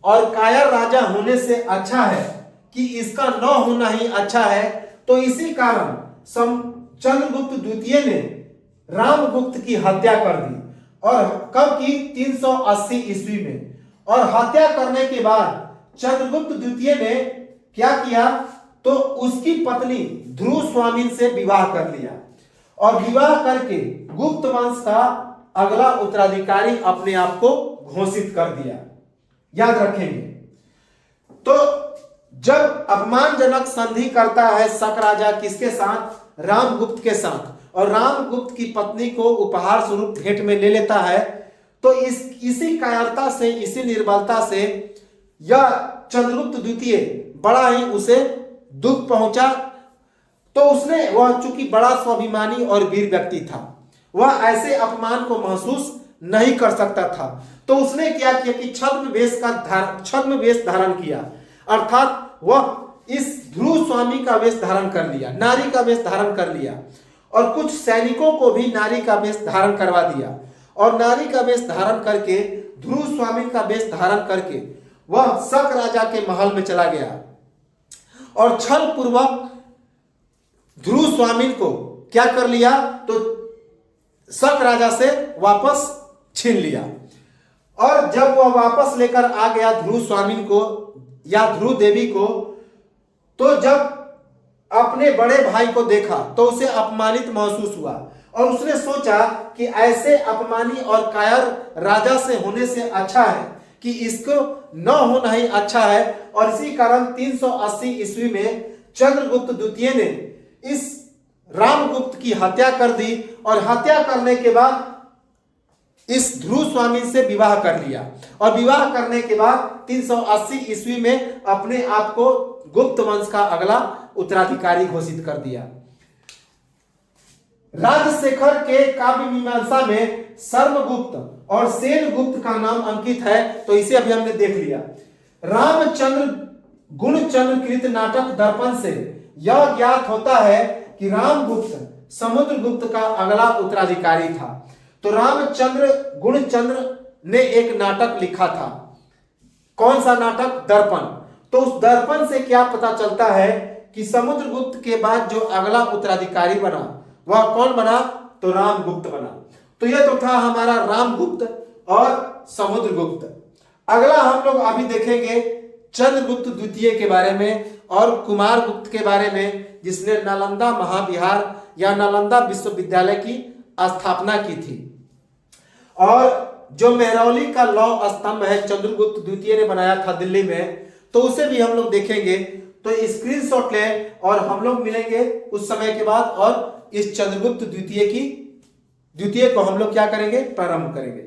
और कायर राजा होने से अच्छा है कि इसका न होना ही अच्छा है। तो इसी कारण चंद्रगुप्त द्वितीय ने रामगुप्त की हत्या कर दी और कब की? 380 ईस्वी में। और हत्या करने के बाद चंद्रगुप्त द्वितीय ने क्या किया? तो उसकी पत्नी ध्रुव स्वामी से विवाह कर लिया और विवाह करके गुप्त वंश का अगला उत्तराधिकारी अपने आप को घोषित कर दिया। याद रखेंगे। तो जब अपमानजनक संधि करता है शक राजा किसके साथ? रामगुप्त के साथ, और रामगुप्त की पत्नी को उपहार स्वरूप भेंट में ले लेता है, तो इसी कायरता से, इसी निर्बलता से यह चंद्रगुप्त द्वितीय बड़ा ही उसे दुख पहुंचा। तो उसने, वह चूंकि बड़ा स्वाभिमानी और वीर व्यक्ति था, वह ऐसे अपमान को महसूस नहीं कर सकता था। तो उसने क्या किया कि छद्म वेश धारण किया, अर्थात वह इस ध्रुव स्वामी का वेश धारण कर लिया, नारी का वेश धारण कर लिया और कुछ सैनिकों को भी नारी का वेश धारण करवा दिया और नारी का वेश धारण करके, ध्रुव स्वामी का वेश धारण करके वह शक राजा के महल में चला गया और छल पूर्वक ध्रुव स्वामी को क्या कर लिया? तो शक राजा से वापस छीन लिया। और जब वह वापस लेकर आ गया ध्रुव स्वामी को या ध्रुव देवी को, तो जब अपने बड़े भाई को देखा तो उसे अपमानित महसूस हुआ और उसने सोचा कि ऐसे अपमानी और कायर राजा से होने से अच्छा है कि इसको न होना ही अच्छा है। और इसी कारण 380 ईस्वी में चंद्रगुप्त द्वितीय ने इस रामगुप्त की हत्या कर दी और हत्या करने के बाद इस ध्रुव स्वामी से विवाह कर लिया और विवाह करने के बाद 380 ईस्वी में अपने आप को गुप्त वंश का अगला उत्तराधिकारी घोषित कर दिया। राजशेखर के काव्य मीमांसा में सर्वगुप्त और सेनगुप्त का नाम अंकित है, तो इसे अभी हमने देख लिया। रामचंद्र गुणचंद्र कृत नाटक दर्पण से यह ज्ञात होता है कि रामगुप्त समुद्रगुप्त का अगला उत्तराधिकारी था। तो रामचंद्र गुणचंद्र ने एक नाटक लिखा था। कौन सा नाटक? दर्पण। तो उस दर्पण से क्या पता चलता है कि समुद्रगुप्त के बाद जो अगला उत्तराधिकारी बना वह कौन बना? तो रामगुप्त बना। तो यह तो था हमारा रामगुप्त और समुद्रगुप्त। अगला हम लोग अभी देखेंगे चंद्रगुप्त द्वितीय के बारे में और कुमारगुप्त के बारे में, जिसने नालंदा महाविहार या नालंदा विश्वविद्यालय की स्थापना की थी। और जो मेहरौली का लौह स्तंभ है चंद्रगुप्त द्वितीय ने बनाया था दिल्ली में, तो उसे भी हम लोग देखेंगे। तो स्क्रीनशॉट लें और हम लोग मिलेंगे उस समय के बाद और इस चंद्रगुप्त द्वितीय को हम लोग क्या करेंगे? प्रारंभ करेंगे।